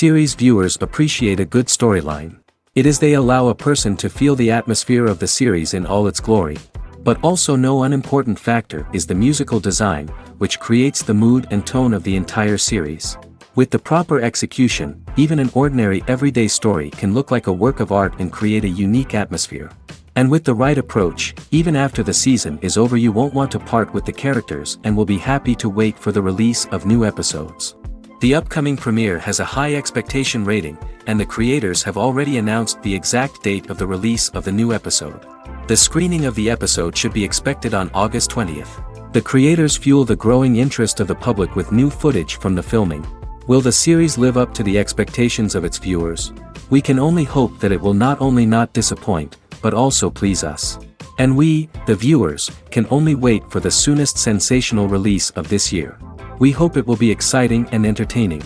Series viewers appreciate a good storyline. It is they allow a person to feel the atmosphere of the series in all its glory. But also no unimportant factor is the musical design, which creates the mood and tone of the entire series. With the proper execution, even an ordinary everyday story can look like a work of art and create a unique atmosphere. And with the right approach, even after the season is over you won't want to part with the characters and will be happy to wait for the release of new episodes. The upcoming premiere has a high expectation rating, and the creators have already announced the exact date of the release of the new episode. The screening of the episode should be expected on August 20th. The creators fuel the growing interest of the public with new footage from the filming. Will the series live up to the expectations of its viewers? We can only hope that it will not only not disappoint, but also please us. And we, the viewers, can only wait for the soonest sensational release of this year. We hope it will be exciting and entertaining.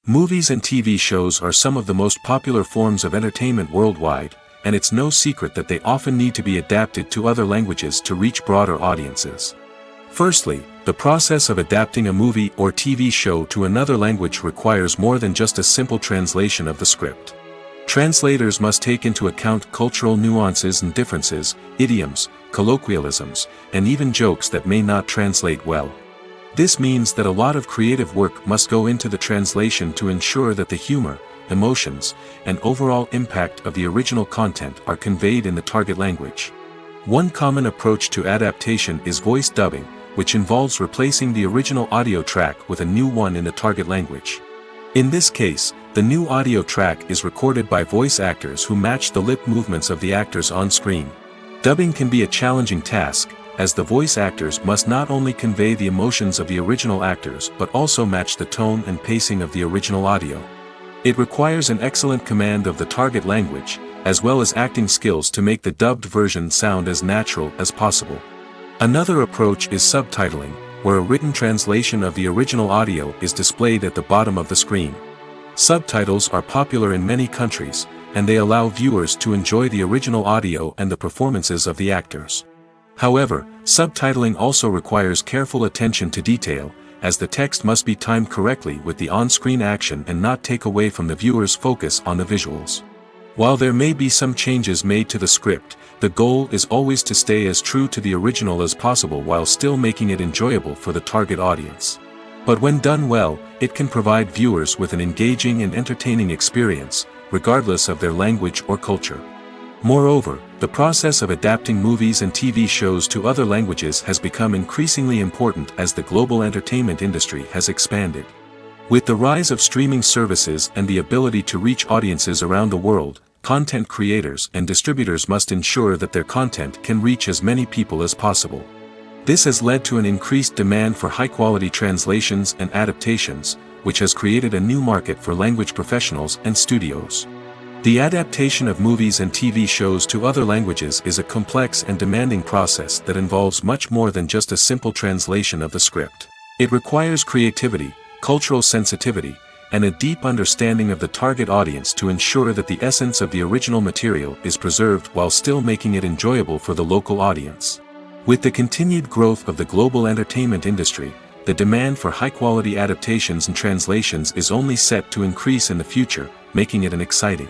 Movies and TV shows are some of the most popular forms of entertainment worldwide, and it's no secret that they often need to be adapted to other languages to reach broader audiences. Firstly, the process of adapting a movie or TV show to another language requires more than just a simple translation of the script. Translators must take into account cultural nuances and differences, idioms, colloquialisms, and even jokes that may not translate well. This means that a lot of creative work must go into the translation to ensure that the humor, emotions, and overall impact of the original content are conveyed in the target language. One common approach to adaptation is voice dubbing, which involves replacing the original audio track with a new one in the target language. In this case, the new audio track is recorded by voice actors who match the lip movements of the actors on screen. Dubbing can be a challenging task, as the voice actors must not only convey the emotions of the original actors but also match the tone and pacing of the original audio. It requires an excellent command of the target language, as well as acting skills to make the dubbed version sound as natural as possible. Another approach is subtitling, where a written translation of the original audio is displayed at the bottom of the screen. Subtitles are popular in many countries, and they allow viewers to enjoy the original audio and the performances of the actors. However, subtitling also requires careful attention to detail, as the text must be timed correctly with the on-screen action and not take away from the viewer's focus on the visuals. While there may be some changes made to the script, the goal is always to stay as true to the original as possible while still making it enjoyable for the target audience. But when done well, it can provide viewers with an engaging and entertaining experience, regardless of their language or culture. Moreover, the process of adapting movies and TV shows to other languages has become increasingly important as the global entertainment industry has expanded. With the rise of streaming services and the ability to reach audiences around the world, content creators and distributors must ensure that their content can reach as many people as possible. This has led to an increased demand for high-quality translations and adaptations, which has created a new market for language professionals and studios. The adaptation of movies and TV shows to other languages is a complex and demanding process that involves much more than just a simple translation of the script. It requires creativity, cultural sensitivity, and a deep understanding of the target audience to ensure that the essence of the original material is preserved while still making it enjoyable for the local audience. With the continued growth of the global entertainment industry, the demand for high-quality adaptations and translations is only set to increase in the future, making it an exciting.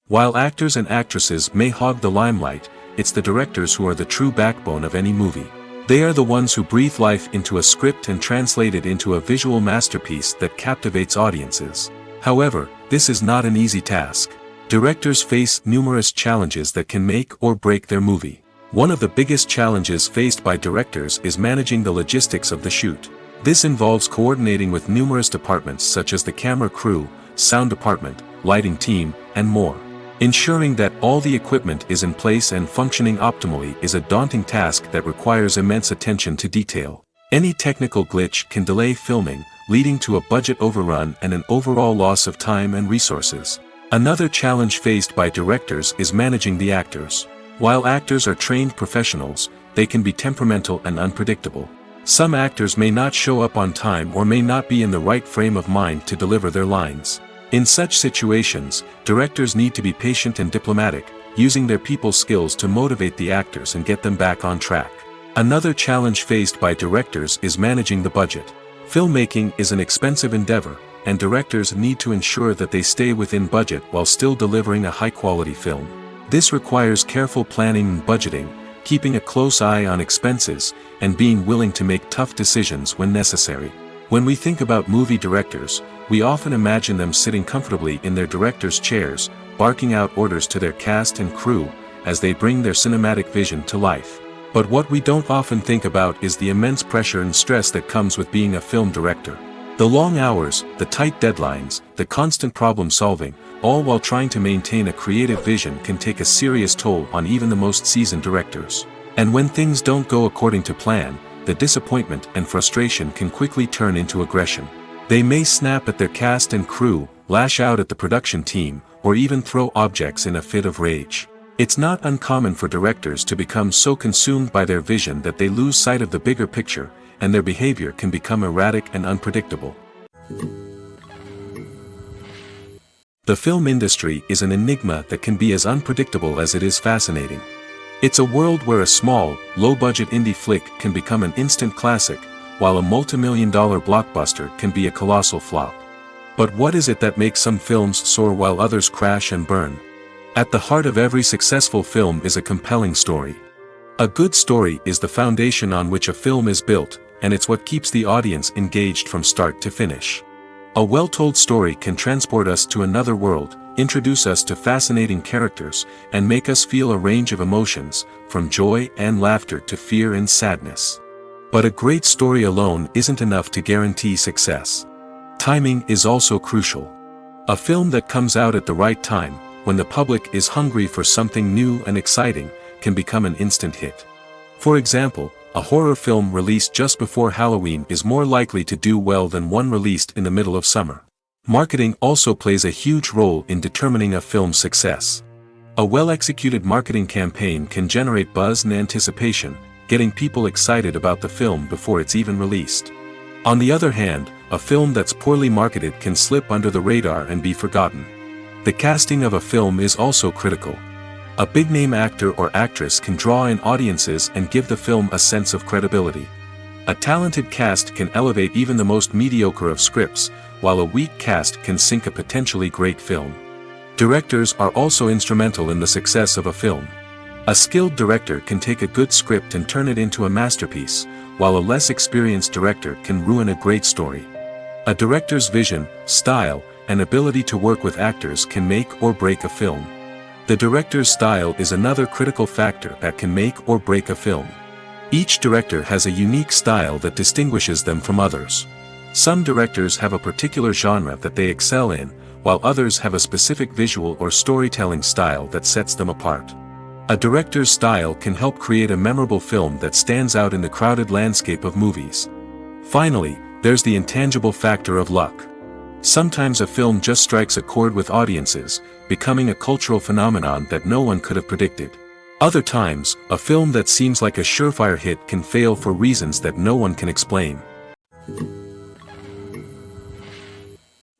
While actors and actresses may hog the limelight, it's the directors who are the true backbone of any movie. They are the ones who breathe life into a script and translate it into a visual masterpiece that captivates audiences. However, this is not an easy task. Directors face numerous challenges that can make or break their movie. One of the biggest challenges faced by directors is managing the logistics of the shoot. This involves coordinating with numerous departments such as the camera crew, sound department, lighting team, and more. Ensuring that all the equipment is in place and functioning optimally is a daunting task that requires immense attention to detail. Any technical glitch can delay filming, leading to a budget overrun and an overall loss of time and resources. Another challenge faced by directors is managing the actors. While actors are trained professionals, they can be temperamental and unpredictable. Some actors may not show up on time or may not be in the right frame of mind to deliver their lines. In such situations, directors need to be patient and diplomatic, using their people skills to motivate the actors and get them back on track. Another challenge faced by directors is managing the budget. Filmmaking is an expensive endeavor, and directors need to ensure that they stay within budget while still delivering a high-quality film. This requires careful planning and budgeting, keeping a close eye on expenses, and being willing to make tough decisions when necessary. When we think about movie directors, we often imagine them sitting comfortably in their director's chairs, barking out orders to their cast and crew, as they bring their cinematic vision to life. But what we don't often think about is the immense pressure and stress that comes with being a film director. The long hours, the tight deadlines, the constant problem-solving, all while trying to maintain a creative vision can take a serious toll on even the most seasoned directors. And when things don't go according to plan, the disappointment and frustration can quickly turn into aggression. They may snap at their cast and crew, lash out at the production team, or even throw objects in a fit of rage. It's not uncommon for directors to become so consumed by their vision that they lose sight of the bigger picture, and their behavior can become erratic and unpredictable. The film industry is an enigma that can be as unpredictable as it is fascinating. It's a world where a small, low-budget indie flick can become an instant classic, while a multi-million-dollar blockbuster can be a colossal flop. But what is it that makes some films soar while others crash and burn? At the heart of every successful film is a compelling story. A good story is the foundation on which a film is built, and it's what keeps the audience engaged from start to finish. A well-told story can transport us to another world, introduce us to fascinating characters, and make us feel a range of emotions, from joy and laughter to fear and sadness. But a great story alone isn't enough to guarantee success. Timing is also crucial. A film that comes out at the right time, when the public is hungry for something new and exciting, can become an instant hit. For example, a horror film released just before Halloween is more likely to do well than one released in the middle of summer. Marketing also plays a huge role in determining a film's success. A well-executed marketing campaign can generate buzz and anticipation, getting people excited about the film before it's even released. On the other hand, a film that's poorly marketed can slip under the radar and be forgotten. The casting of a film is also critical. A big-name actor or actress can draw in audiences and give the film a sense of credibility. A talented cast can elevate even the most mediocre of scripts, while a weak cast can sink a potentially great film. Directors are also instrumental in the success of a film. A skilled director can take a good script and turn it into a masterpiece, while a less experienced director can ruin a great story. A director's vision, style, and ability to work with actors can make or break a film. The director's style is another critical factor that can make or break a film. Each director has a unique style that distinguishes them from others. Some directors have a particular genre that they excel in, while others have a specific visual or storytelling style that sets them apart. A director's style can help create a memorable film that stands out in the crowded landscape of movies. Finally, there's the intangible factor of luck. Sometimes a film just strikes a chord with audiences, becoming a cultural phenomenon that no one could have predicted. Other times, a film that seems like a surefire hit can fail for reasons that no one can explain.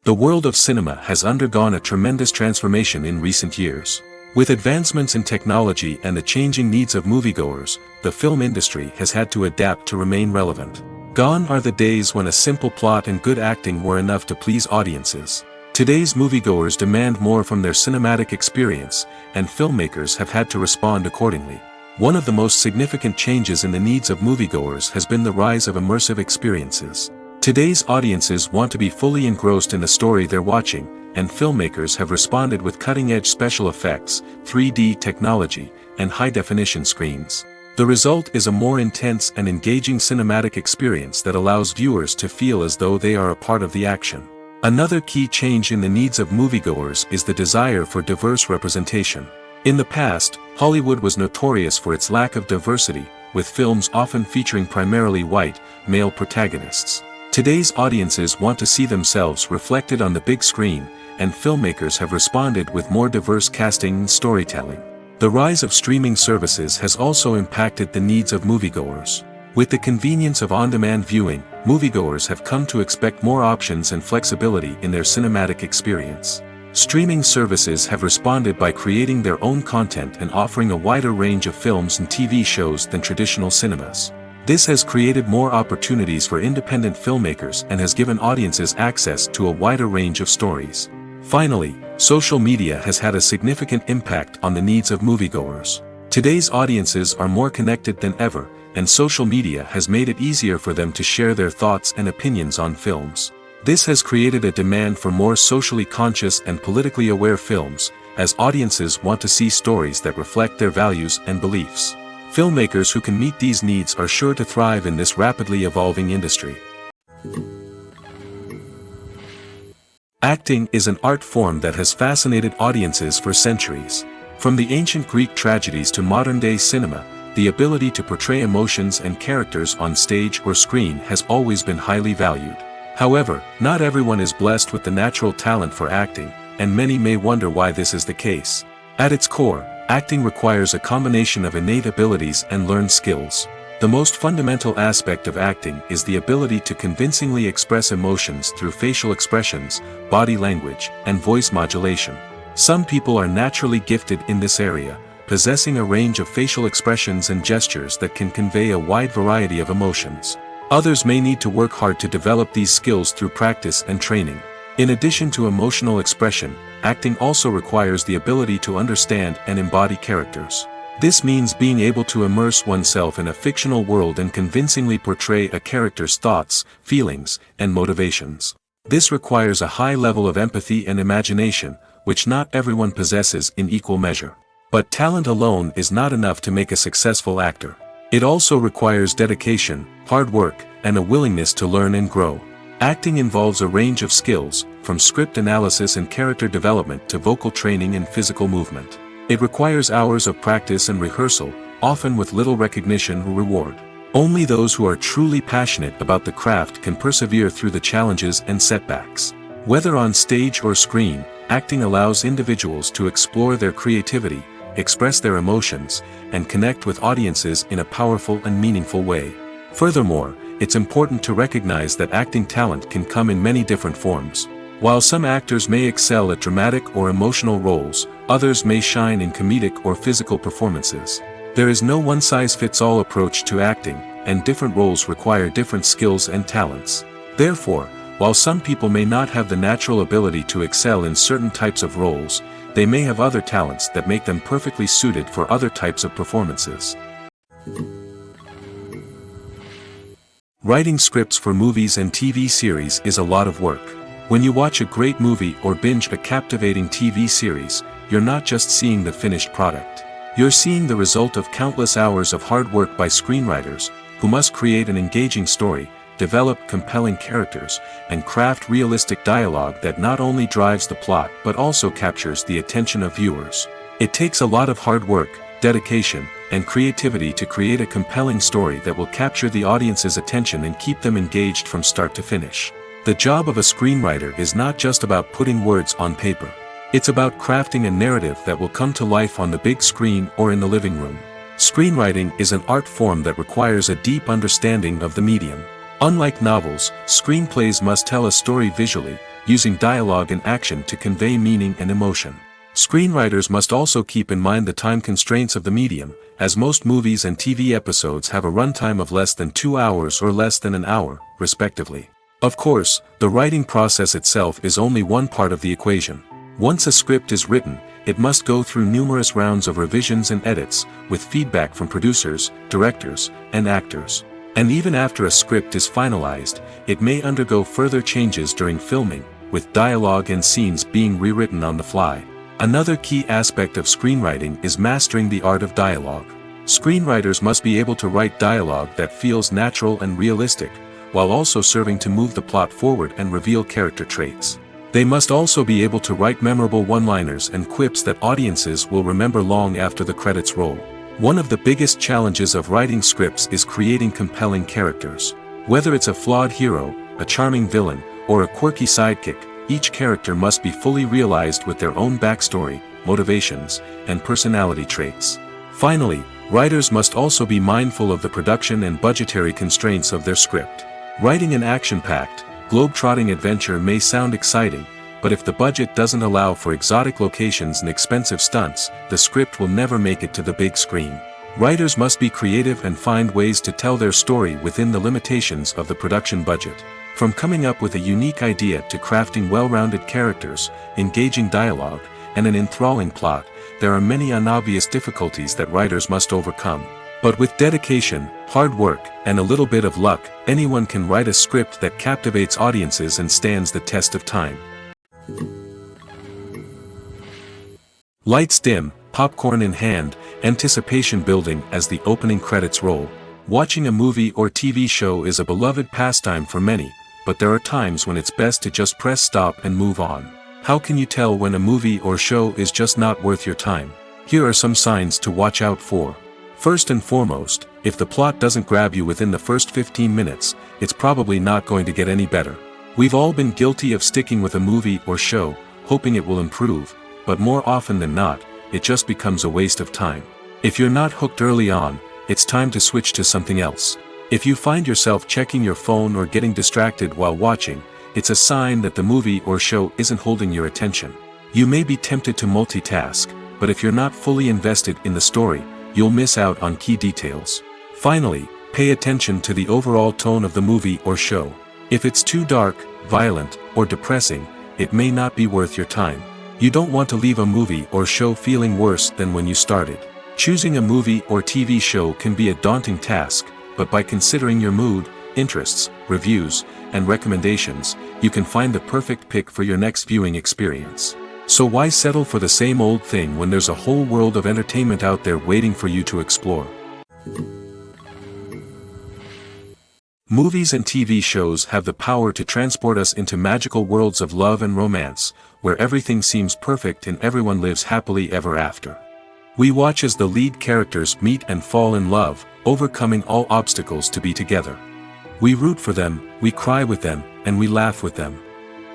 The world of cinema has undergone a tremendous transformation in recent years. With advancements in technology and the changing needs of moviegoers, the film industry has had to adapt to remain relevant. Gone are the days when a simple plot and good acting were enough to please audiences. Today's moviegoers demand more from their cinematic experience, and filmmakers have had to respond accordingly. One of the most significant changes in the needs of moviegoers has been the rise of immersive experiences. Today's audiences want to be fully engrossed in the story they're watching, and filmmakers have responded with cutting-edge special effects, 3D technology, and high-definition screens. The result is a more intense and engaging cinematic experience that allows viewers to feel as though they are a part of the action. Another key change in the needs of moviegoers is the desire for diverse representation. In the past, Hollywood was notorious for its lack of diversity, with films often featuring primarily white, male protagonists. Today's audiences want to see themselves reflected on the big screen, and filmmakers have responded with more diverse casting and storytelling. The rise of streaming services has also impacted the needs of moviegoers. With the convenience of on-demand viewing, moviegoers have come to expect more options and flexibility in their cinematic experience. Streaming services have responded by creating their own content and offering a wider range of films and TV shows than traditional cinemas. This has created more opportunities for independent filmmakers and has given audiences access to a wider range of stories. Finally, social media has had a significant impact on the needs of moviegoers. Today's audiences are more connected than ever, and social media has made it easier for them to share their thoughts and opinions on films. This has created a demand for more socially conscious and politically aware films, as audiences want to see stories that reflect their values and beliefs. Filmmakers who can meet these needs are sure to thrive in this rapidly evolving industry. Acting is an art form that has fascinated audiences for centuries. From the ancient Greek tragedies to modern-day cinema, the ability to portray emotions and characters on stage or screen has always been highly valued. However, not everyone is blessed with the natural talent for acting, and many may wonder why this is the case. At its core, acting requires a combination of innate abilities and learned skills. The most fundamental aspect of acting is the ability to convincingly express emotions through facial expressions, body language, and voice modulation. Some people are naturally gifted in this area, possessing a range of facial expressions and gestures that can convey a wide variety of emotions. Others may need to work hard to develop these skills through practice and training. In addition to emotional expression, acting also requires the ability to understand and embody characters. This means being able to immerse oneself in a fictional world and convincingly portray a character's thoughts, feelings, and motivations. This requires a high level of empathy and imagination, which not everyone possesses in equal measure. But talent alone is not enough to make a successful actor. It also requires dedication, hard work, and a willingness to learn and grow. Acting involves a range of skills, from script analysis and character development to vocal training and physical movement. It requires hours of practice and rehearsal, often with little recognition or reward. Only those who are truly passionate about the craft can persevere through the challenges and setbacks. Whether on stage or screen, acting allows individuals to explore their creativity, express their emotions, and connect with audiences in a powerful and meaningful way. Furthermore, it's important to recognize that acting talent can come in many different forms. While some actors may excel at dramatic or emotional roles, others may shine in comedic or physical performances. There is no one-size-fits-all approach to acting, and different roles require different skills and talents. Therefore, while some people may not have the natural ability to excel in certain types of roles, they may have other talents that make them perfectly suited for other types of performances. Writing scripts for movies and TV series is a lot of work. When you watch a great movie or binge a captivating TV series, you're not just seeing the finished product. You're seeing the result of countless hours of hard work by screenwriters, who must create an engaging story, develop compelling characters, and craft realistic dialogue that not only drives the plot but also captures the attention of viewers. It takes a lot of hard work, dedication, and creativity to create a compelling story that will capture the audience's attention and keep them engaged from start to finish. The job of a screenwriter is not just about putting words on paper. It's about crafting a narrative that will come to life on the big screen or in the living room. Screenwriting is an art form that requires a deep understanding of the medium. Unlike novels, screenplays must tell a story visually, using dialogue and action to convey meaning and emotion. Screenwriters must also keep in mind the time constraints of the medium, as most movies and TV episodes have a runtime of less than 2 hours or less than an hour, respectively. Of course, the writing process itself is only one part of the equation. Once a script is written, it must go through numerous rounds of revisions and edits, with feedback from producers, directors, and actors. And even after a script is finalized, it may undergo further changes during filming, with dialogue and scenes being rewritten on the fly. Another key aspect of screenwriting is mastering the art of dialogue. Screenwriters must be able to write dialogue that feels natural and realistic, while also serving to move the plot forward and reveal character traits. They must also be able to write memorable one-liners and quips that audiences will remember long after the credits roll. One of the biggest challenges of writing scripts is creating compelling characters. Whether it's a flawed hero, a charming villain, or a quirky sidekick, each character must be fully realized with their own backstory, motivations, and personality traits. Finally, writers must also be mindful of the production and budgetary constraints of their script. Writing an action-packed, globe-trotting adventure may sound exciting, but if the budget doesn't allow for exotic locations and expensive stunts, the script will never make it to the big screen. Writers must be creative and find ways to tell their story within the limitations of the production budget. From coming up with a unique idea to crafting well-rounded characters, engaging dialogue, and an enthralling plot, there are many unobvious difficulties that writers must overcome. But with dedication, hard work, and a little bit of luck, anyone can write a script that captivates audiences and stands the test of time. Lights dim, popcorn in hand, anticipation building as the opening credits roll. Watching a movie or TV show is a beloved pastime for many, but there are times when it's best to just press stop and move on. How can you tell when a movie or show is just not worth your time? Here are some signs to watch out for. First and foremost, if the plot doesn't grab you within the first 15 minutes, it's probably not going to get any better. We've all been guilty of sticking with a movie or show, hoping it will improve, but more often than not, it just becomes a waste of time. If you're not hooked early on, it's time to switch to something else. If you find yourself checking your phone or getting distracted while watching, it's a sign that the movie or show isn't holding your attention. You may be tempted to multitask, but if you're not fully invested in the story, you'll miss out on key details. Finally, pay attention to the overall tone of the movie or show. If it's too dark, violent, or depressing, it may not be worth your time. You don't want to leave a movie or show feeling worse than when you started. Choosing a movie or TV show can be a daunting task, but by considering your mood, interests, reviews, and recommendations, you can find the perfect pick for your next viewing experience. So why settle for the same old thing when there's a whole world of entertainment out there waiting for you to explore? Movies and TV shows have the power to transport us into magical worlds of love and romance, where everything seems perfect and everyone lives happily ever after. We watch as the lead characters meet and fall in love, overcoming all obstacles to be together. We root for them, we cry with them, and we laugh with them.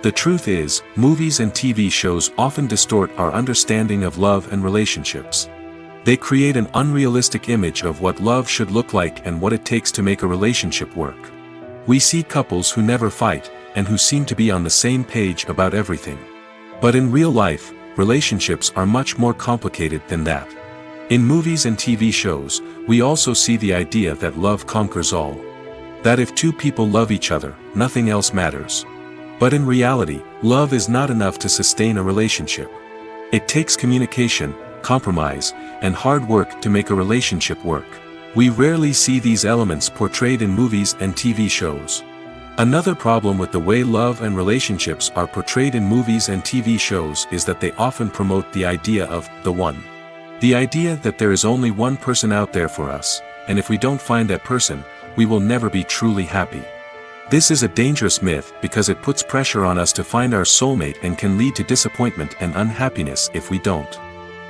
The truth is, movies and TV shows often distort our understanding of love and relationships. They create an unrealistic image of what love should look like and what it takes to make a relationship work. We see couples who never fight, and who seem to be on the same page about everything. But in real life, relationships are much more complicated than that. In movies and TV shows, we also see the idea that love conquers all. That if two people love each other, nothing else matters. But in reality, love is not enough to sustain a relationship. It takes communication, compromise, and hard work to make a relationship work. We rarely see these elements portrayed in movies and TV shows. Another problem with the way love and relationships are portrayed in movies and TV shows is that they often promote the idea of the one. The idea that there is only one person out there for us, and if we don't find that person, we will never be truly happy. This is a dangerous myth because it puts pressure on us to find our soulmate and can lead to disappointment and unhappiness if we don't.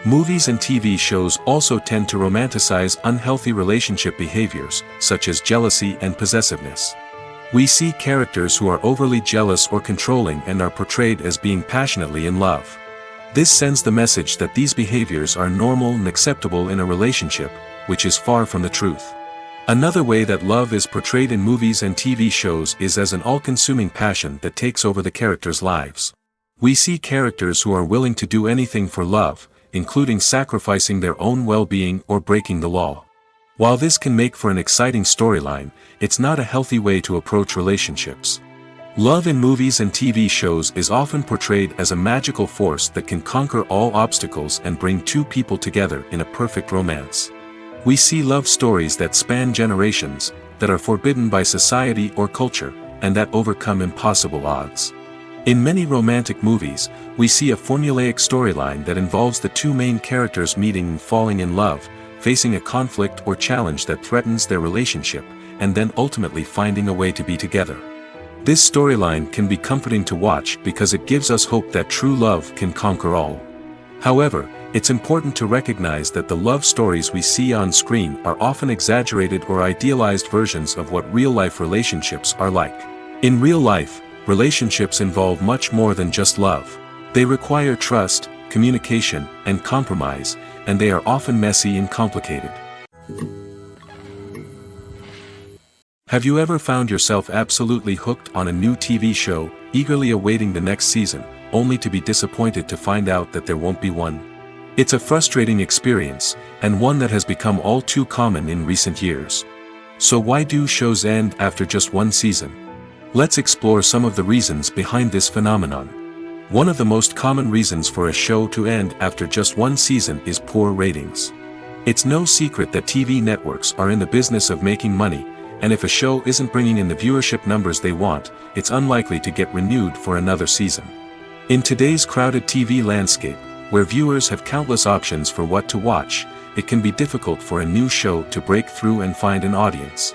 Movies and TV shows also tend to romanticize unhealthy relationship behaviors, such as jealousy and possessiveness. We see characters who are overly jealous or controlling and are portrayed as being passionately in love. This sends the message that these behaviors are normal and acceptable in a relationship, which is far from the truth. Another way that love is portrayed in movies and TV shows is as an all-consuming passion that takes over the characters' lives. We see characters who are willing to do anything for love, including sacrificing their own well-being or breaking the law. While this can make for an exciting storyline, it's not a healthy way to approach relationships. Love in movies and TV shows is often portrayed as a magical force that can conquer all obstacles and bring two people together in a perfect romance. We see love stories that span generations, that are forbidden by society or culture, and that overcome impossible odds. In many romantic movies, we see a formulaic storyline that involves the two main characters meeting and falling in love, facing a conflict or challenge that threatens their relationship, and then ultimately finding a way to be together. This storyline can be comforting to watch because it gives us hope that true love can conquer all. However, it's important to recognize that the love stories we see on screen are often exaggerated or idealized versions of what real-life relationships are like. In real life, relationships involve much more than just love. They require trust, communication, and compromise, and they are often messy and complicated. Have you ever found yourself absolutely hooked on a new TV show, eagerly awaiting the next season, only to be disappointed to find out that there won't be one. It's a frustrating experience, and one that has become all too common in recent years. So why do shows end after just one season? Let's explore some of the reasons behind this phenomenon. One of the most common reasons for a show to end after just one season is poor ratings. It's no secret that TV networks are in the business of making money, and if a show isn't bringing in the viewership numbers they want, it's unlikely to get renewed for another season. In today's crowded TV landscape, where viewers have countless options for what to watch, it can be difficult for a new show to break through and find an audience.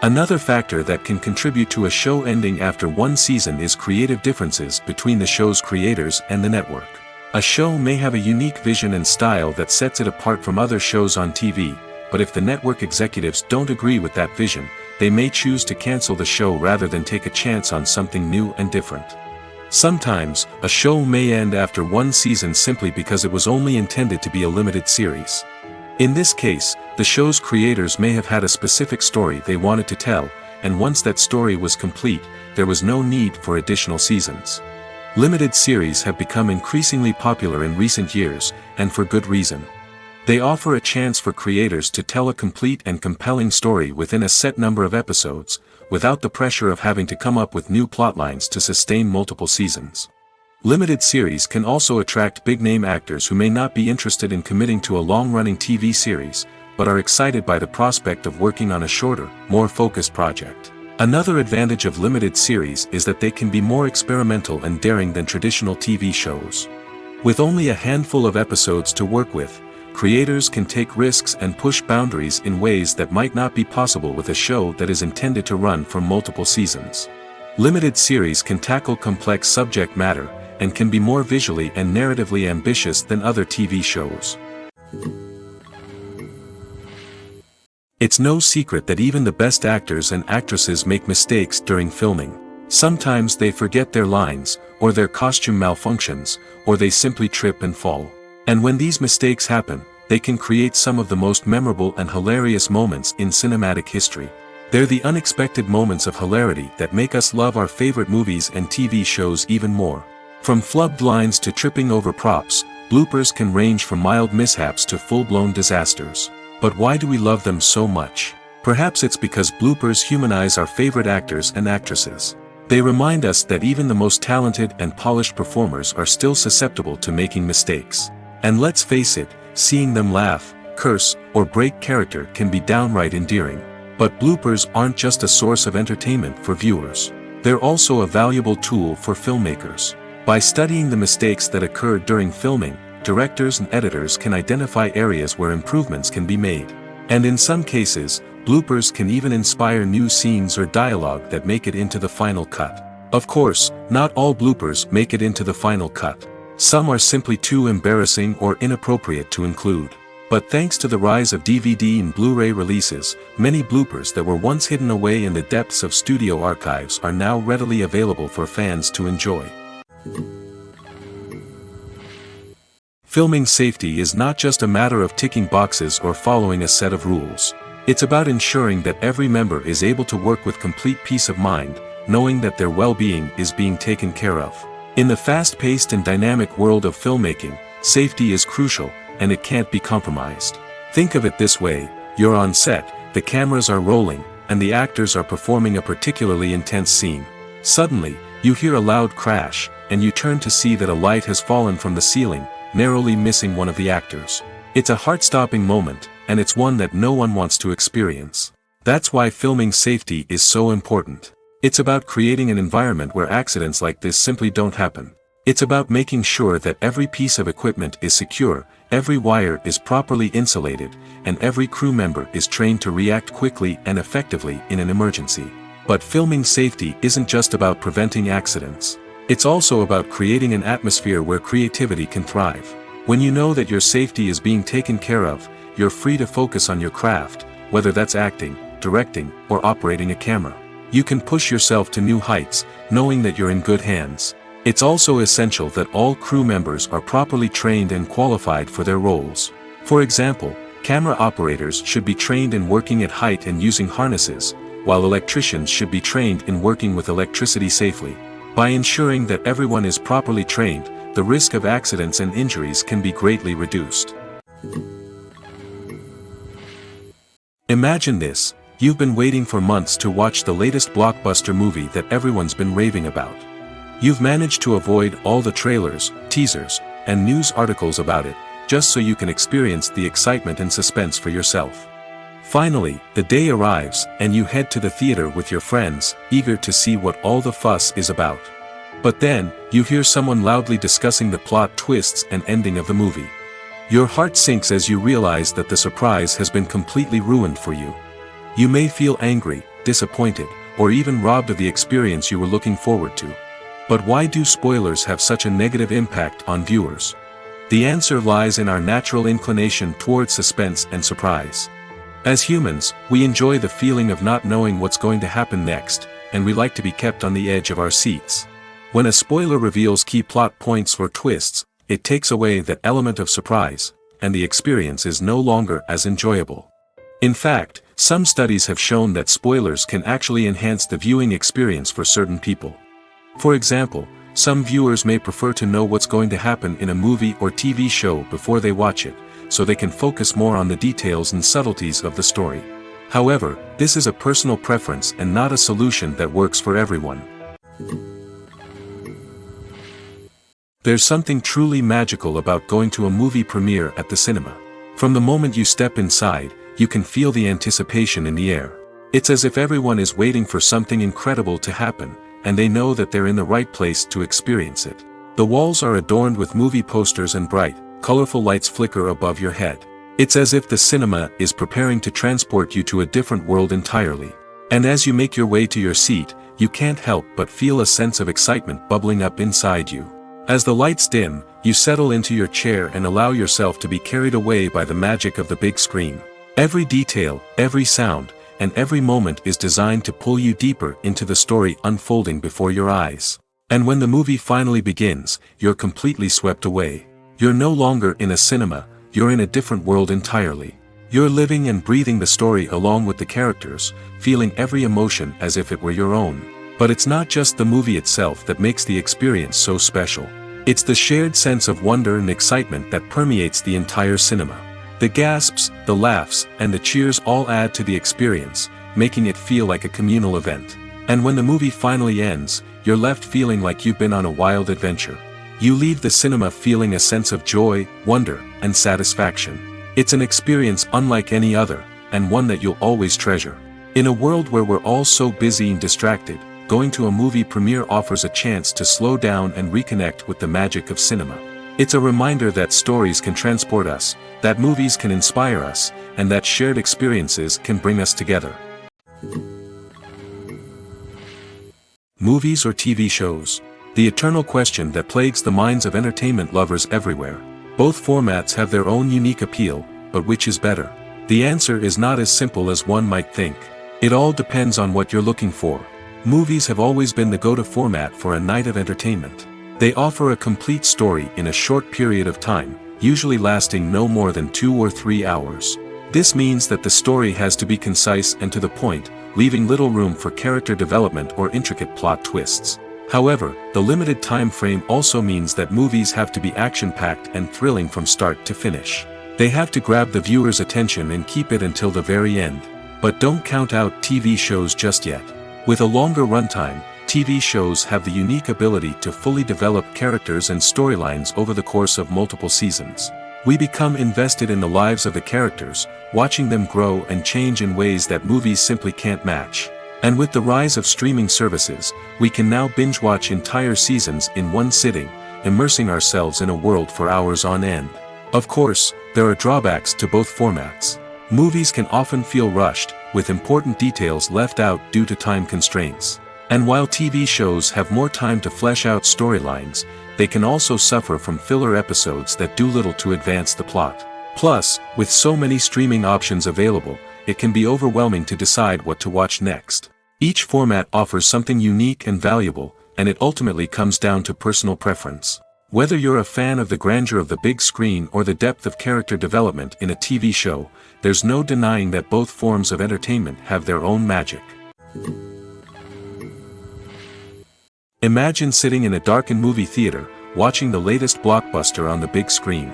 Another factor that can contribute to a show ending after one season is creative differences between the show's creators and the network. A show may have a unique vision and style that sets it apart from other shows on TV, but if the network executives don't agree with that vision, they may choose to cancel the show rather than take a chance on something new and different. Sometimes, a show may end after one season simply because it was only intended to be a limited series. In this case, the show's creators may have had a specific story they wanted to tell, and once that story was complete, there was no need for additional seasons. Limited series have become increasingly popular in recent years, and for good reason. They offer a chance for creators to tell a complete and compelling story within a set number of episodes, without the pressure of having to come up with new plotlines to sustain multiple seasons. Limited series can also attract big-name actors who may not be interested in committing to a long-running TV series, but are excited by the prospect of working on a shorter, more focused project. Another advantage of limited series is that they can be more experimental and daring than traditional TV shows. With only a handful of episodes to work with, creators can take risks and push boundaries in ways that might not be possible with a show that is intended to run for multiple seasons. Limited series can tackle complex subject matter, and can be more visually and narratively ambitious than other TV shows. It's no secret that even the best actors and actresses make mistakes during filming. Sometimes they forget their lines, or their costume malfunctions, or they simply trip and fall. And when these mistakes happen, they can create some of the most memorable and hilarious moments in cinematic history. They're the unexpected moments of hilarity that make us love our favorite movies and TV shows even more. From flubbed lines to tripping over props, bloopers can range from mild mishaps to full-blown disasters. But why do we love them so much? Perhaps it's because bloopers humanize our favorite actors and actresses. They remind us that even the most talented and polished performers are still susceptible to making mistakes. And let's face it, seeing them laugh, curse, or break character can be downright endearing. But bloopers aren't just a source of entertainment for viewers. They're also a valuable tool for filmmakers. By studying the mistakes that occurred during filming, directors and editors can identify areas where improvements can be made. And in some cases, bloopers can even inspire new scenes or dialogue that make it into the final cut. Of course, not all bloopers make it into the final cut. Some are simply too embarrassing or inappropriate to include. But thanks to the rise of DVD and Blu-ray releases, many bloopers that were once hidden away in the depths of studio archives are now readily available for fans to enjoy. Filming safety is not just a matter of ticking boxes or following a set of rules. It's about ensuring that every member is able to work with complete peace of mind, knowing that their well-being is being taken care of. In the fast-paced and dynamic world of filmmaking, safety is crucial, and it can't be compromised. Think of it this way: you're on set, the cameras are rolling, and the actors are performing a particularly intense scene. Suddenly, you hear a loud crash, and you turn to see that a light has fallen from the ceiling, narrowly missing one of the actors. It's a heart-stopping moment, and it's one that no one wants to experience. That's why filming safety is so important. It's about creating an environment where accidents like this simply don't happen. It's about making sure that every piece of equipment is secure, every wire is properly insulated, and every crew member is trained to react quickly and effectively in an emergency. But filming safety isn't just about preventing accidents. It's also about creating an atmosphere where creativity can thrive. When you know that your safety is being taken care of, you're free to focus on your craft, whether that's acting, directing, or operating a camera. You can push yourself to new heights, knowing that you're in good hands. It's also essential that all crew members are properly trained and qualified for their roles. For example, camera operators should be trained in working at height and using harnesses, while electricians should be trained in working with electricity safely. By ensuring that everyone is properly trained, the risk of accidents and injuries can be greatly reduced. Imagine this: you've been waiting for months to watch the latest blockbuster movie that everyone's been raving about. You've managed to avoid all the trailers, teasers, and news articles about it, just so you can experience the excitement and suspense for yourself. Finally, the day arrives, and you head to the theater with your friends, eager to see what all the fuss is about. But then, you hear someone loudly discussing the plot twists and ending of the movie. Your heart sinks as you realize that the surprise has been completely ruined for you. You may feel angry, disappointed, or even robbed of the experience you were looking forward to. But why do spoilers have such a negative impact on viewers? The answer lies in our natural inclination toward suspense and surprise. As humans, we enjoy the feeling of not knowing what's going to happen next, and we like to be kept on the edge of our seats. When a spoiler reveals key plot points or twists, it takes away that element of surprise, and the experience is no longer as enjoyable. In fact, some studies have shown that spoilers can actually enhance the viewing experience for certain people. For example, some viewers may prefer to know what's going to happen in a movie or TV show before they watch it, so they can focus more on the details and subtleties of the story. However, this is a personal preference and not a solution that works for everyone. There's something truly magical about going to a movie premiere at the cinema. From the moment you step inside, you can feel the anticipation in the air. It's as if everyone is waiting for something incredible to happen, and they know that they're in the right place to experience it. The walls are adorned with movie posters and bright, colorful lights flicker above your head. It's as if the cinema is preparing to transport you to a different world entirely. And as you make your way to your seat, you can't help but feel a sense of excitement bubbling up inside you. As the lights dim, you settle into your chair and allow yourself to be carried away by the magic of the big screen. Every detail, every sound, and every moment is designed to pull you deeper into the story unfolding before your eyes. And when the movie finally begins, you're completely swept away. You're no longer in a cinema, you're in a different world entirely. You're living and breathing the story along with the characters, feeling every emotion as if it were your own. But it's not just the movie itself that makes the experience so special. It's the shared sense of wonder and excitement that permeates the entire cinema. The gasps, the laughs, and the cheers all add to the experience, making it feel like a communal event. And when the movie finally ends, you're left feeling like you've been on a wild adventure. You leave the cinema feeling a sense of joy, wonder, and satisfaction. It's an experience unlike any other, and one that you'll always treasure. In a world where we're all so busy and distracted, going to a movie premiere offers a chance to slow down and reconnect with the magic of cinema. It's a reminder that stories can transport us, that movies can inspire us, and that shared experiences can bring us together. Movies or TV shows? The eternal question that plagues the minds of entertainment lovers everywhere. Both formats have their own unique appeal, but which is better? The answer is not as simple as one might think. It all depends on what you're looking for. Movies have always been the go-to format for a night of entertainment. They offer a complete story in a short period of time, usually lasting no more than 2 or 3 hours. This means that the story has to be concise and to the point, leaving little room for character development or intricate plot twists. However, the limited time frame also means that movies have to be action-packed and thrilling from start to finish. They have to grab the viewer's attention and keep it until the very end. But don't count out TV shows just yet. With a longer runtime, TV shows have the unique ability to fully develop characters and storylines over the course of multiple seasons. We become invested in the lives of the characters, watching them grow and change in ways that movies simply can't match. And with the rise of streaming services, we can now binge-watch entire seasons in one sitting, immersing ourselves in a world for hours on end. Of course, there are drawbacks to both formats. Movies can often feel rushed, with important details left out due to time constraints. And while TV shows have more time to flesh out storylines, they can also suffer from filler episodes that do little to advance the plot. Plus, with so many streaming options available, it can be overwhelming to decide what to watch next. Each format offers something unique and valuable, and it ultimately comes down to personal preference. Whether you're a fan of the grandeur of the big screen or the depth of character development in a TV show, there's no denying that both forms of entertainment have their own magic. Imagine sitting in a darkened movie theater, watching the latest blockbuster on the big screen.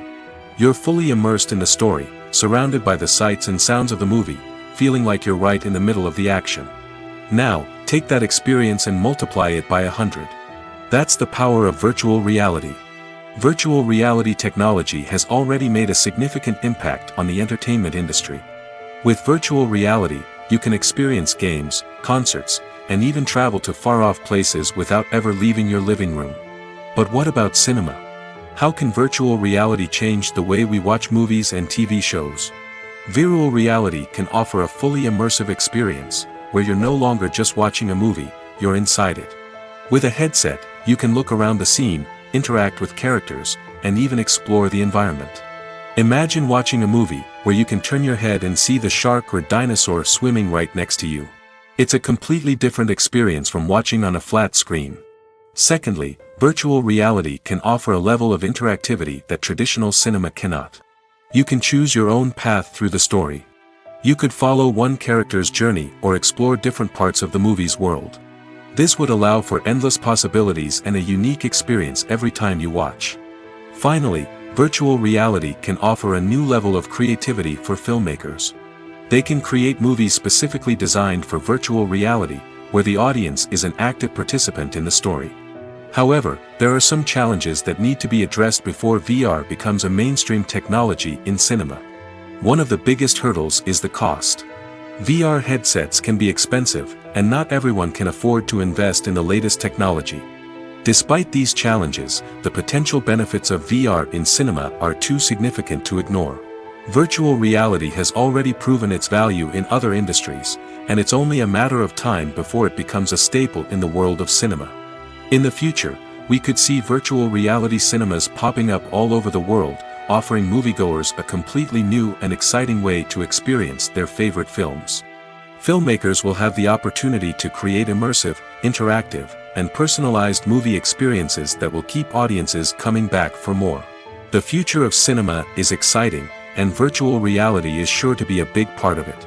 You're fully immersed in the story, surrounded by the sights and sounds of the movie, feeling like you're right in the middle of the action. Now, take that experience and multiply it by 100. That's the power of virtual reality. Virtual reality technology has already made a significant impact on the entertainment industry. With virtual reality, you can experience games, concerts, and even travel to far-off places without ever leaving your living room. But what about cinema? How can virtual reality change the way we watch movies and TV shows? Virtual reality can offer a fully immersive experience, where you're no longer just watching a movie, you're inside it. With a headset, you can look around the scene, interact with characters, and even explore the environment. Imagine watching a movie, where you can turn your head and see the shark or dinosaur swimming right next to you. It's a completely different experience from watching on a flat screen. Secondly, virtual reality can offer a level of interactivity that traditional cinema cannot. You can choose your own path through the story. You could follow one character's journey or explore different parts of the movie's world. This would allow for endless possibilities and a unique experience every time you watch. Finally, virtual reality can offer a new level of creativity for filmmakers. They can create movies specifically designed for virtual reality, where the audience is an active participant in the story. However, there are some challenges that need to be addressed before VR becomes a mainstream technology in cinema. One of the biggest hurdles is the cost. VR headsets can be expensive, and not everyone can afford to invest in the latest technology. Despite these challenges, the potential benefits of VR in cinema are too significant to ignore. Virtual reality has already proven its value in other industries, and it's only a matter of time before it becomes a staple in the world of cinema. In the future, we could see virtual reality cinemas popping up all over the world, offering moviegoers a completely new and exciting way to experience their favorite films. Filmmakers will have the opportunity to create immersive, interactive, and personalized movie experiences that will keep audiences coming back for more. The future of cinema is exciting, and virtual reality is sure to be a big part of it.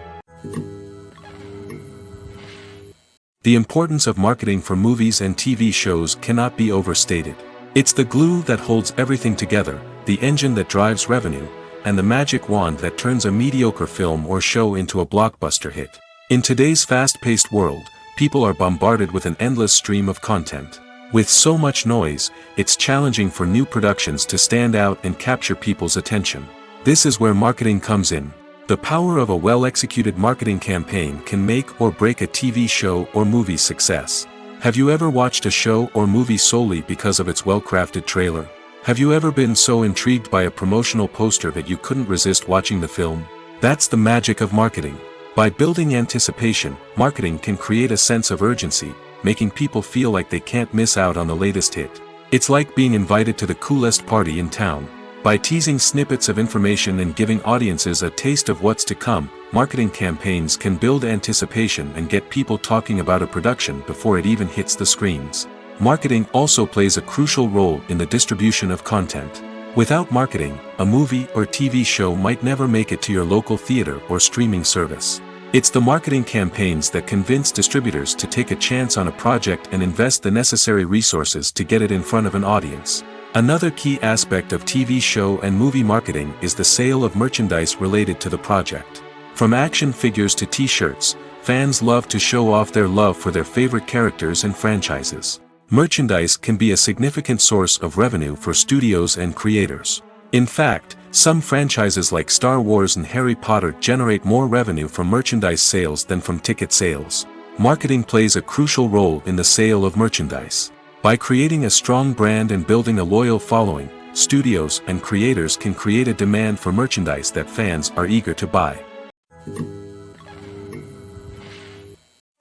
The importance of marketing for movies and TV shows cannot be overstated. It's the glue that holds everything together, the engine that drives revenue, and the magic wand that turns a mediocre film or show into a blockbuster hit. In today's fast-paced world, people are bombarded with an endless stream of content. With so much noise, it's challenging for new productions to stand out and capture people's attention. This is where marketing comes in. The power of a well-executed marketing campaign can make or break a TV show or movie's success. Have you ever watched a show or movie solely because of its well-crafted trailer? Have you ever been so intrigued by a promotional poster that you couldn't resist watching the film? That's the magic of marketing. By building anticipation, marketing can create a sense of urgency, making people feel like they can't miss out on the latest hit. It's like being invited to the coolest party in town. By teasing snippets of information and giving audiences a taste of what's to come, marketing campaigns can build anticipation and get people talking about a production before it even hits the screens. Marketing also plays a crucial role in the distribution of content. Without marketing, a movie or TV show might never make it to your local theater or streaming service. It's the marketing campaigns that convince distributors to take a chance on a project and invest the necessary resources to get it in front of an audience. Another key aspect of TV show and movie marketing is the sale of merchandise related to the project. From action figures to t-shirts, fans love to show off their love for their favorite characters and franchises. Merchandise can be a significant source of revenue for studios and creators. In fact, some franchises like Star Wars and Harry Potter generate more revenue from merchandise sales than from ticket sales. Marketing plays a crucial role in the sale of merchandise. By creating a strong brand and building a loyal following, studios and creators can create a demand for merchandise that fans are eager to buy.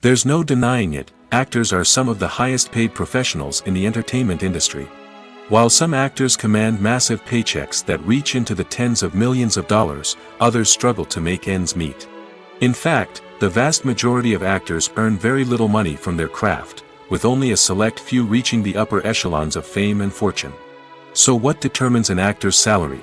There's no denying it, actors are some of the highest paid professionals in the entertainment industry. While some actors command massive paychecks that reach into the tens of millions of dollars, others struggle to make ends meet. In fact, the vast majority of actors earn very little money from their craft, with only a select few reaching the upper echelons of fame and fortune. So what determines an actor's salary?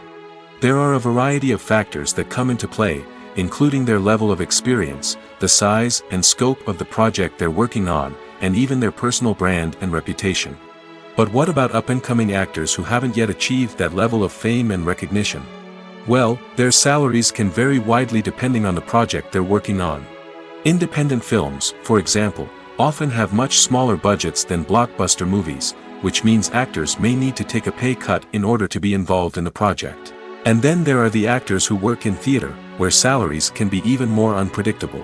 There are a variety of factors that come into play, including their level of experience, the size and scope of the project they're working on, and even their personal brand and reputation. But what about up-and-coming actors who haven't yet achieved that level of fame and recognition? Well, their salaries can vary widely depending on the project they're working on. Independent films, for example, often have much smaller budgets than blockbuster movies, which means actors may need to take a pay cut in order to be involved in the project. And then there are the actors who work in theater, where salaries can be even more unpredictable.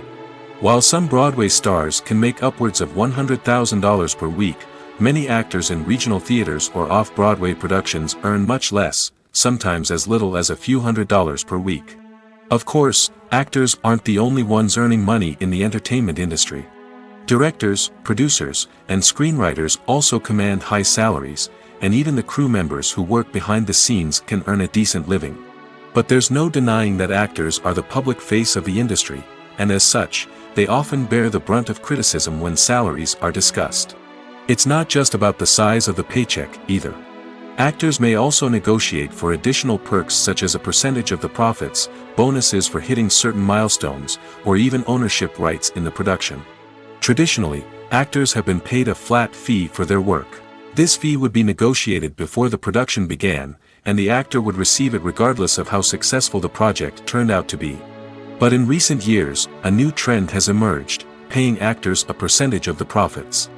While some Broadway stars can make upwards of $100,000 per week, many actors in regional theaters or off-Broadway productions earn much less, sometimes as little as a few $100s per week. Of course, actors aren't the only ones earning money in the entertainment industry. Directors, producers, and screenwriters also command high salaries, and even the crew members who work behind the scenes can earn a decent living. But there's no denying that actors are the public face of the industry, and as such, they often bear the brunt of criticism when salaries are discussed. It's not just about the size of the paycheck, either. Actors may also negotiate for additional perks such as a percentage of the profits, bonuses for hitting certain milestones, or even ownership rights in the production. Traditionally, actors have been paid a flat fee for their work. This fee would be negotiated before the production began, and the actor would receive it regardless of how successful the project turned out to be. But in recent years, a new trend has emerged, paying actors a percentage of the profits.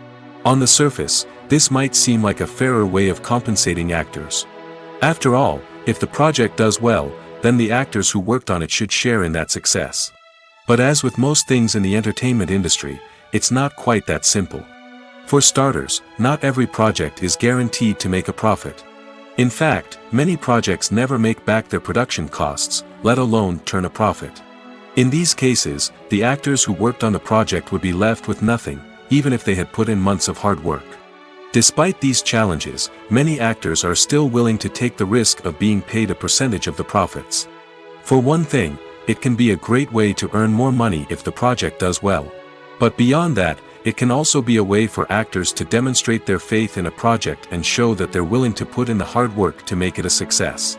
On the surface, this might seem like a fairer way of compensating actors. After all, if the project does well, then the actors who worked on it should share in that success. But as with most things in the entertainment industry, it's not quite that simple. For starters, not every project is guaranteed to make a profit. In fact, many projects never make back their production costs, let alone turn a profit. In these cases, the actors who worked on the project would be left with nothing, even if they had put in months of hard work. Despite these challenges, many actors are still willing to take the risk of being paid a percentage of the profits. For one thing, it can be a great way to earn more money if the project does well. But beyond that, it can also be a way for actors to demonstrate their faith in a project and show that they're willing to put in the hard work to make it a success.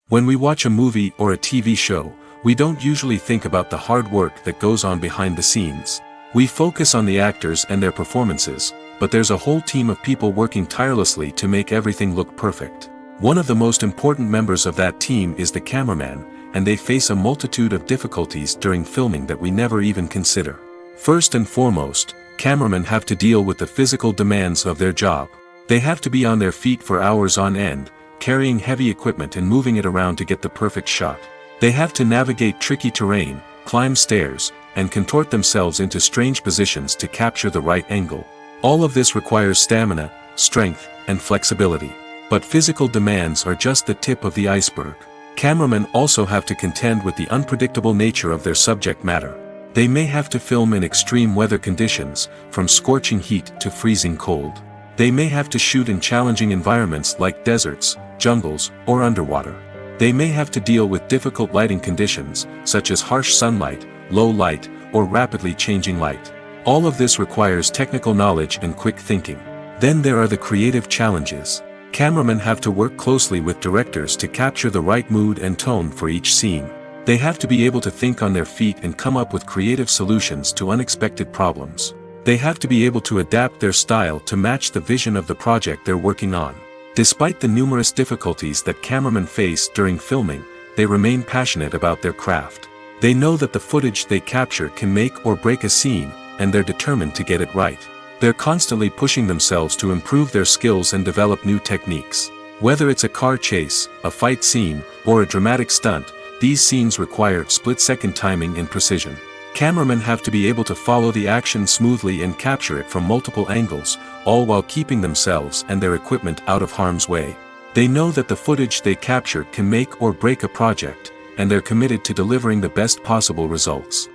When we watch a movie or a TV show, we don't usually think about the hard work that goes on behind the scenes. We focus on the actors and their performances, but there's a whole team of people working tirelessly to make everything look perfect. One of the most important members of that team is the cameraman, and they face a multitude of difficulties during filming that we never even consider. First and foremost, cameramen have to deal with the physical demands of their job. They have to be on their feet for hours on end, carrying heavy equipment and moving it around to get the perfect shot. They have to navigate tricky terrain, climb stairs, and contort themselves into strange positions to capture the right angle. All of this requires stamina, strength, and flexibility. But physical demands are just the tip of the iceberg. Cameramen also have to contend with the unpredictable nature of their subject matter. They may have to film in extreme weather conditions, from scorching heat to freezing cold. They may have to shoot in challenging environments like deserts, jungles, or underwater. They may have to deal with difficult lighting conditions, such as harsh sunlight, low light, or rapidly changing light. All of this requires technical knowledge and quick thinking. Then there are the creative challenges. Cameramen have to work closely with directors to capture the right mood and tone for each scene. They have to be able to think on their feet and come up with creative solutions to unexpected problems. They have to be able to adapt their style to match the vision of the project they're working on. Despite the numerous difficulties that cameramen face during filming, they remain passionate about their craft. They know that the footage they capture can make or break a scene, and they're determined to get it right. They're constantly pushing themselves to improve their skills and develop new techniques. Whether it's a car chase, a fight scene, or a dramatic stunt, these scenes require split-second timing and precision. Cameramen have to be able to follow the action smoothly and capture it from multiple angles, all while keeping themselves and their equipment out of harm's way. They know that the footage they capture can make or break a project, and they're committed to delivering the best possible results.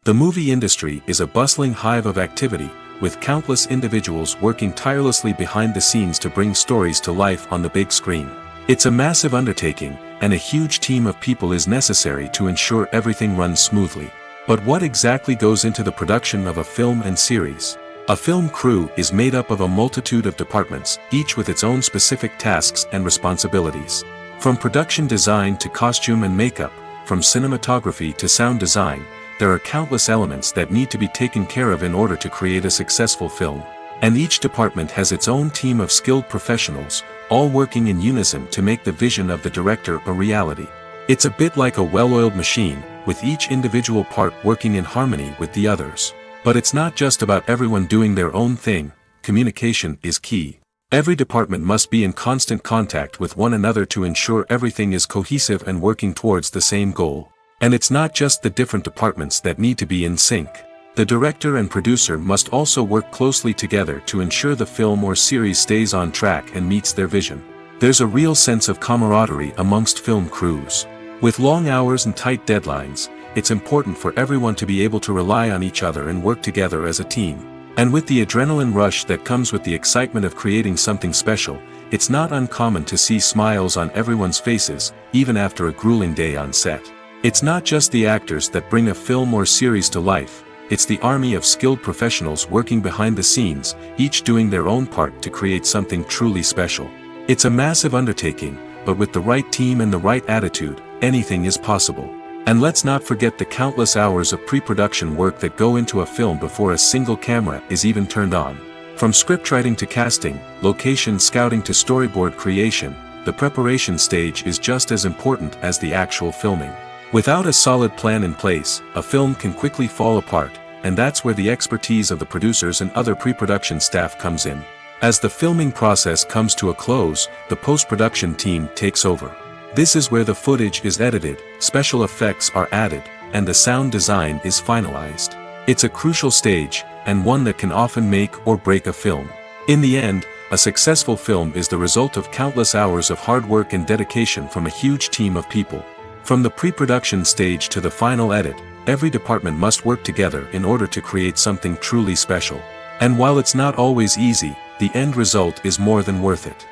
The movie industry is a bustling hive of activity, with countless individuals working tirelessly behind the scenes to bring stories to life on the big screen. It's a massive undertaking, and a huge team of people is necessary to ensure everything runs smoothly. But what exactly goes into the production of a film and series? A film crew is made up of a multitude of departments, each with its own specific tasks and responsibilities. From production design to costume and makeup, from cinematography to sound design, there are countless elements that need to be taken care of in order to create a successful film. And each department has its own team of skilled professionals, all working in unison to make the vision of the director a reality. It's a bit like a well-oiled machine, with each individual part working in harmony with the others. But it's not just about everyone doing their own thing. Communication is key. Every department must be in constant contact with one another to ensure everything is cohesive and working towards the same goal. And it's not just the different departments that need to be in sync. The director and producer must also work closely together to ensure the film or series stays on track and meets their vision. There's a real sense of camaraderie amongst film crews. With long hours and tight deadlines, it's important for everyone to be able to rely on each other and work together as a team. And with the adrenaline rush that comes with the excitement of creating something special, it's not uncommon to see smiles on everyone's faces, even after a grueling day on set. It's not just the actors that bring a film or series to life, it's the army of skilled professionals working behind the scenes, each doing their own part to create something truly special. It's a massive undertaking, but with the right team and the right attitude, anything is possible. And let's not forget the countless hours of pre-production work that go into a film before a single camera is even turned on. From scriptwriting to casting, location scouting to storyboard creation, the preparation stage is just as important as the actual filming. Without a solid plan in place, a film can quickly fall apart, and that's where the expertise of the producers and other pre-production staff comes in. As the filming process comes to a close, the post-production team takes over. This is where the footage is edited, special effects are added, and the sound design is finalized. It's a crucial stage, and one that can often make or break a film. In the end, a successful film is the result of countless hours of hard work and dedication from a huge team of people. From the pre-production stage to the final edit, every department must work together in order to create something truly special. And while it's not always easy, the end result is more than worth it.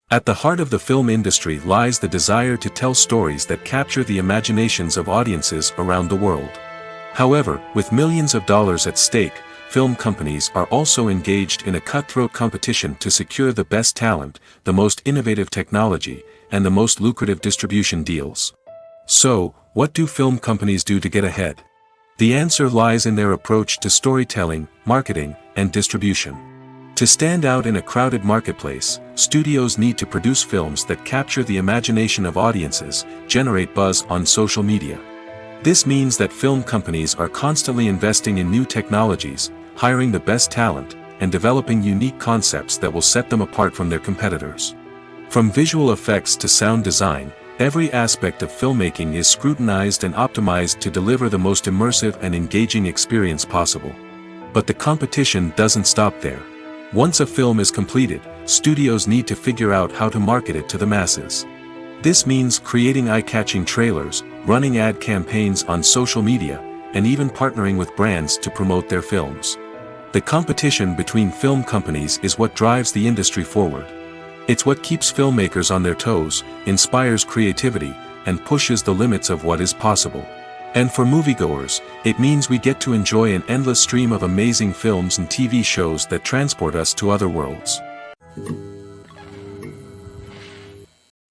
At the heart of the film industry lies the desire to tell stories that capture the imaginations of audiences around the world. However, with millions of dollars at stake, film companies are also engaged in a cutthroat competition to secure the best talent, the most innovative technology, and the most lucrative distribution deals. So, what do film companies do to get ahead? The answer lies in their approach to storytelling, marketing, and distribution. To stand out in a crowded marketplace, studios need to produce films that capture the imagination of audiences, generate buzz on social media. This means that film companies are constantly investing in new technologies, hiring the best talent, and developing unique concepts that will set them apart from their competitors. From visual effects to sound design, every aspect of filmmaking is scrutinized and optimized to deliver the most immersive and engaging experience possible. But the competition doesn't stop there. Once a film is completed, studios need to figure out how to market it to the masses. This means creating eye-catching trailers, running ad campaigns on social media, and even partnering with brands to promote their films. The competition between film companies is what drives the industry forward. It's what keeps filmmakers on their toes, inspires creativity, and pushes the limits of what is possible. And for moviegoers, it means we get to enjoy an endless stream of amazing films and TV shows that transport us to other worlds.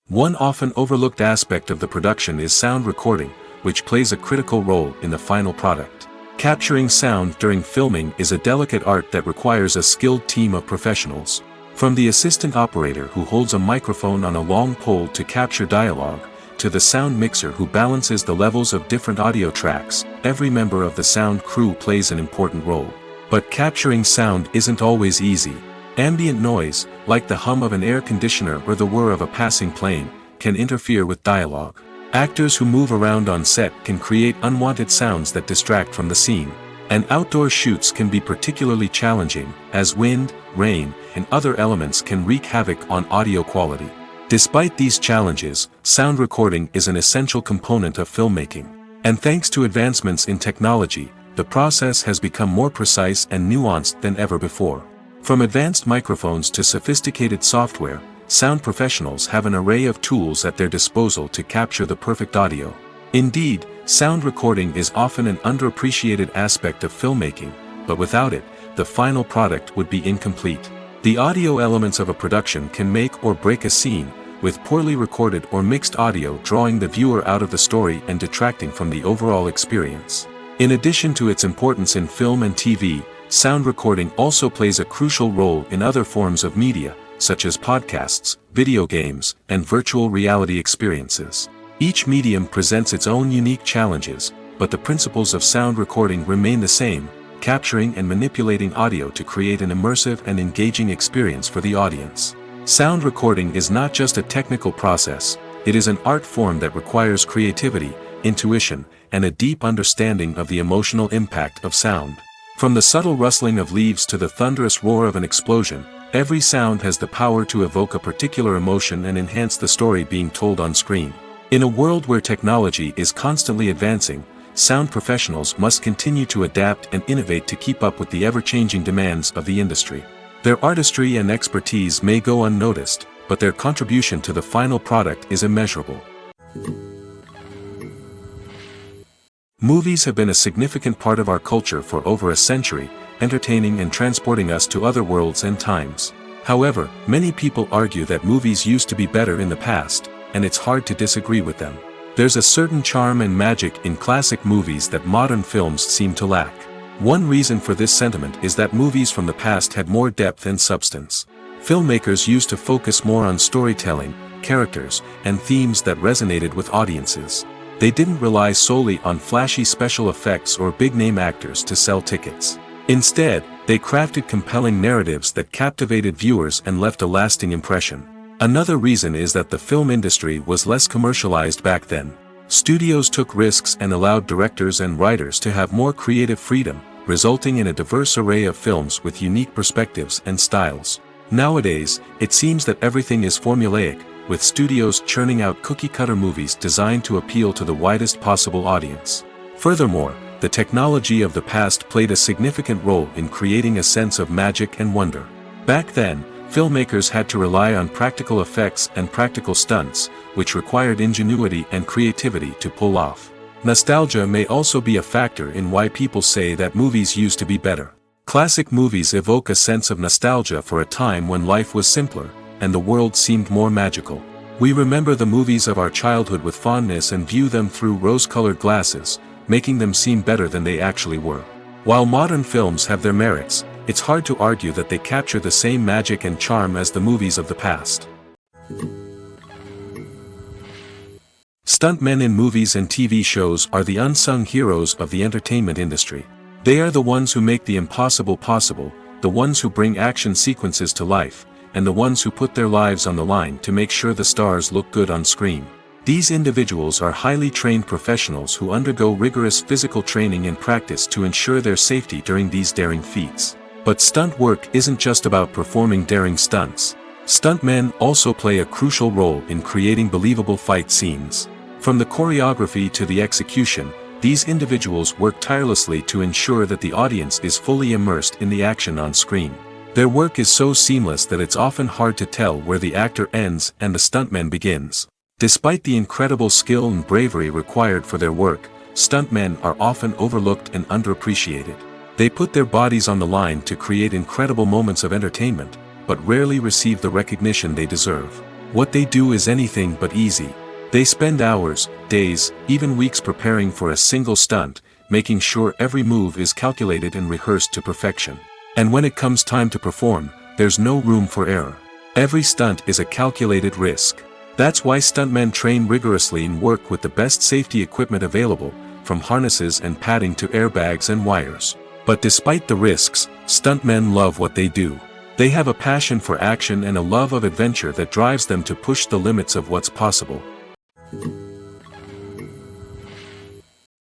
One often overlooked aspect of the production is sound recording, which plays a critical role in the final product. Capturing sound during filming is a delicate art that requires a skilled team of professionals. From the assistant operator who holds a microphone on a long pole to capture dialogue, to the sound mixer who balances the levels of different audio tracks, every member of the sound crew plays an important role. But capturing sound isn't always easy. Ambient noise, like the hum of an air conditioner or the whir of a passing plane, can interfere with dialogue. Actors who move around on set can create unwanted sounds that distract from the scene. And outdoor shoots can be particularly challenging, as wind, rain, and other elements can wreak havoc on audio quality. Despite these challenges, sound recording is an essential component of filmmaking. And thanks to advancements in technology, the process has become more precise and nuanced than ever before. From advanced microphones to sophisticated software, sound professionals have an array of tools at their disposal to capture the perfect audio. Indeed, sound recording is often an underappreciated aspect of filmmaking, but without it, the final product would be incomplete. The audio elements of a production can make or break a scene, with poorly recorded or mixed audio drawing the viewer out of the story and detracting from the overall experience. In addition to its importance in film and TV, sound recording also plays a crucial role in other forms of media, such as podcasts, video games, and virtual reality experiences. Each medium presents its own unique challenges, but the principles of sound recording remain the same, capturing and manipulating audio to create an immersive and engaging experience for the audience. Sound recording is not just a technical process, it is an art form that requires creativity, intuition, and a deep understanding of the emotional impact of sound. From the subtle rustling of leaves to the thunderous roar of an explosion, every sound has the power to evoke a particular emotion and enhance the story being told on screen. In a world where technology is constantly advancing, sound professionals must continue to adapt and innovate to keep up with the ever-changing demands of the industry. Their artistry and expertise may go unnoticed, but their contribution to the final product is immeasurable. Movies have been a significant part of our culture for over a century, entertaining and transporting us to other worlds and times. However, many people argue that movies used to be better in the past, and it's hard to disagree with them. There's a certain charm and magic in classic movies that modern films seem to lack. One reason for this sentiment is that movies from the past had more depth and substance. Filmmakers used to focus more on storytelling, characters, and themes that resonated with audiences. They didn't rely solely on flashy special effects or big-name actors to sell tickets. Instead, they crafted compelling narratives that captivated viewers and left a lasting impression. Another reason is that the film industry was less commercialized back then. Studios took risks and allowed directors and writers to have more creative freedom, resulting in a diverse array of films with unique perspectives and styles. Nowadays, it seems that everything is formulaic, with studios churning out cookie-cutter movies designed to appeal to the widest possible audience. Furthermore, the technology of the past played a significant role in creating a sense of magic and wonder. Back then, filmmakers had to rely on practical effects and practical stunts, which required ingenuity and creativity to pull off. Nostalgia may also be a factor in why people say that movies used to be better. Classic movies evoke a sense of nostalgia for a time when life was simpler, and the world seemed more magical. We remember the movies of our childhood with fondness and view them through rose-colored glasses, making them seem better than they actually were. While modern films have their merits, it's hard to argue that they capture the same magic and charm as the movies of the past. Stuntmen in movies and TV shows are the unsung heroes of the entertainment industry. They are the ones who make the impossible possible, the ones who bring action sequences to life, and the ones who put their lives on the line to make sure the stars look good on screen. These individuals are highly trained professionals who undergo rigorous physical training and practice to ensure their safety during these daring feats. But stunt work isn't just about performing daring stunts. Stuntmen also play a crucial role in creating believable fight scenes. From the choreography to the execution, these individuals work tirelessly to ensure that the audience is fully immersed in the action on screen. Their work is so seamless that it's often hard to tell where the actor ends and the stuntman begins. Despite the incredible skill and bravery required for their work, stuntmen are often overlooked and underappreciated. They put their bodies on the line to create incredible moments of entertainment, but rarely receive the recognition they deserve. What they do is anything but easy. They spend hours, days, even weeks preparing for a single stunt, making sure every move is calculated and rehearsed to perfection. And when it comes time to perform, there's no room for error. Every stunt is a calculated risk. That's why stuntmen train rigorously and work with the best safety equipment available, from harnesses and padding to airbags and wires. But despite the risks, stuntmen love what they do. They have a passion for action and a love of adventure that drives them to push the limits of what's possible.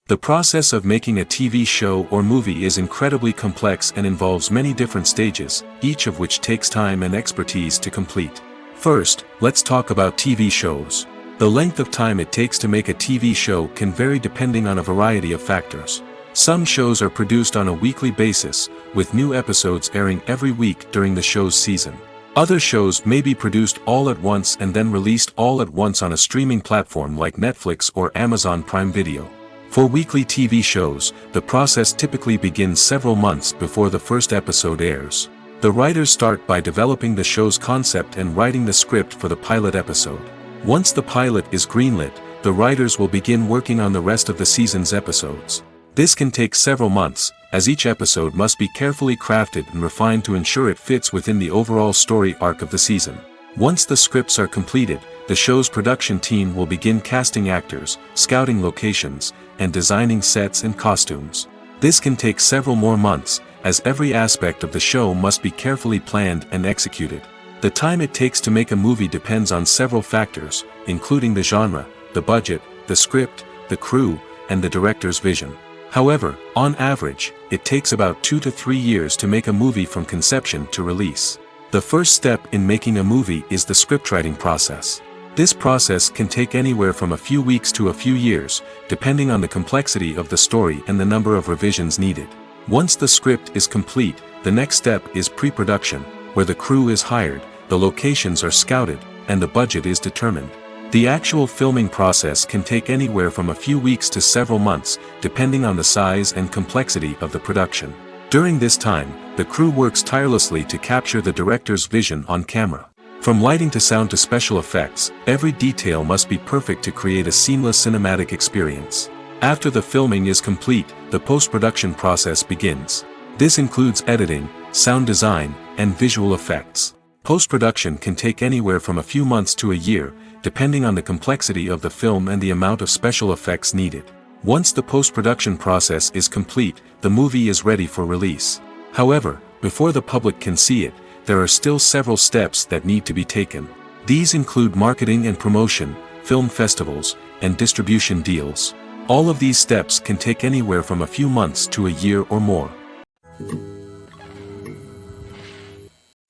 The process of making a TV show or movie is incredibly complex and involves many different stages, each of which takes time and expertise to complete. First, let's talk about TV shows. The length of time it takes to make a TV show can vary depending on a variety of factors. Some shows are produced on a weekly basis, with new episodes airing every week during the show's season. Other shows may be produced all at once and then released all at once on a streaming platform like Netflix or Amazon Prime Video. For weekly TV shows, the process typically begins several months before the first episode airs. The writers start by developing the show's concept and writing the script for the pilot episode. Once the pilot is greenlit, the writers will begin working on the rest of the season's episodes. This can take several months, as each episode must be carefully crafted and refined to ensure it fits within the overall story arc of the season. Once the scripts are completed, the show's production team will begin casting actors, scouting locations, and designing sets and costumes. This can take several more months, as every aspect of the show must be carefully planned and executed. The time it takes to make a movie depends on several factors, including the genre, the budget, the script, the crew, and the director's vision. However, on average, it takes about 2 to 3 years to make a movie from conception to release. The first step in making a movie is the scriptwriting process. This process can take anywhere from a few weeks to a few years, depending on the complexity of the story and the number of revisions needed. Once the script is complete, the next step is pre-production, where the crew is hired, the locations are scouted, and the budget is determined. The actual filming process can take anywhere from a few weeks to several months, depending on the size and complexity of the production. During this time, the crew works tirelessly to capture the director's vision on camera. From lighting to sound to special effects, every detail must be perfect to create a seamless cinematic experience. After the filming is complete, the post-production process begins. This includes editing, sound design, and visual effects. Post-production can take anywhere from a few months to a year, depending on the complexity of the film and the amount of special effects needed. Once the post-production process is complete, the movie is ready for release. However, before the public can see it, there are still several steps that need to be taken. These include marketing and promotion, film festivals, and distribution deals. All of these steps can take anywhere from a few months to a year or more.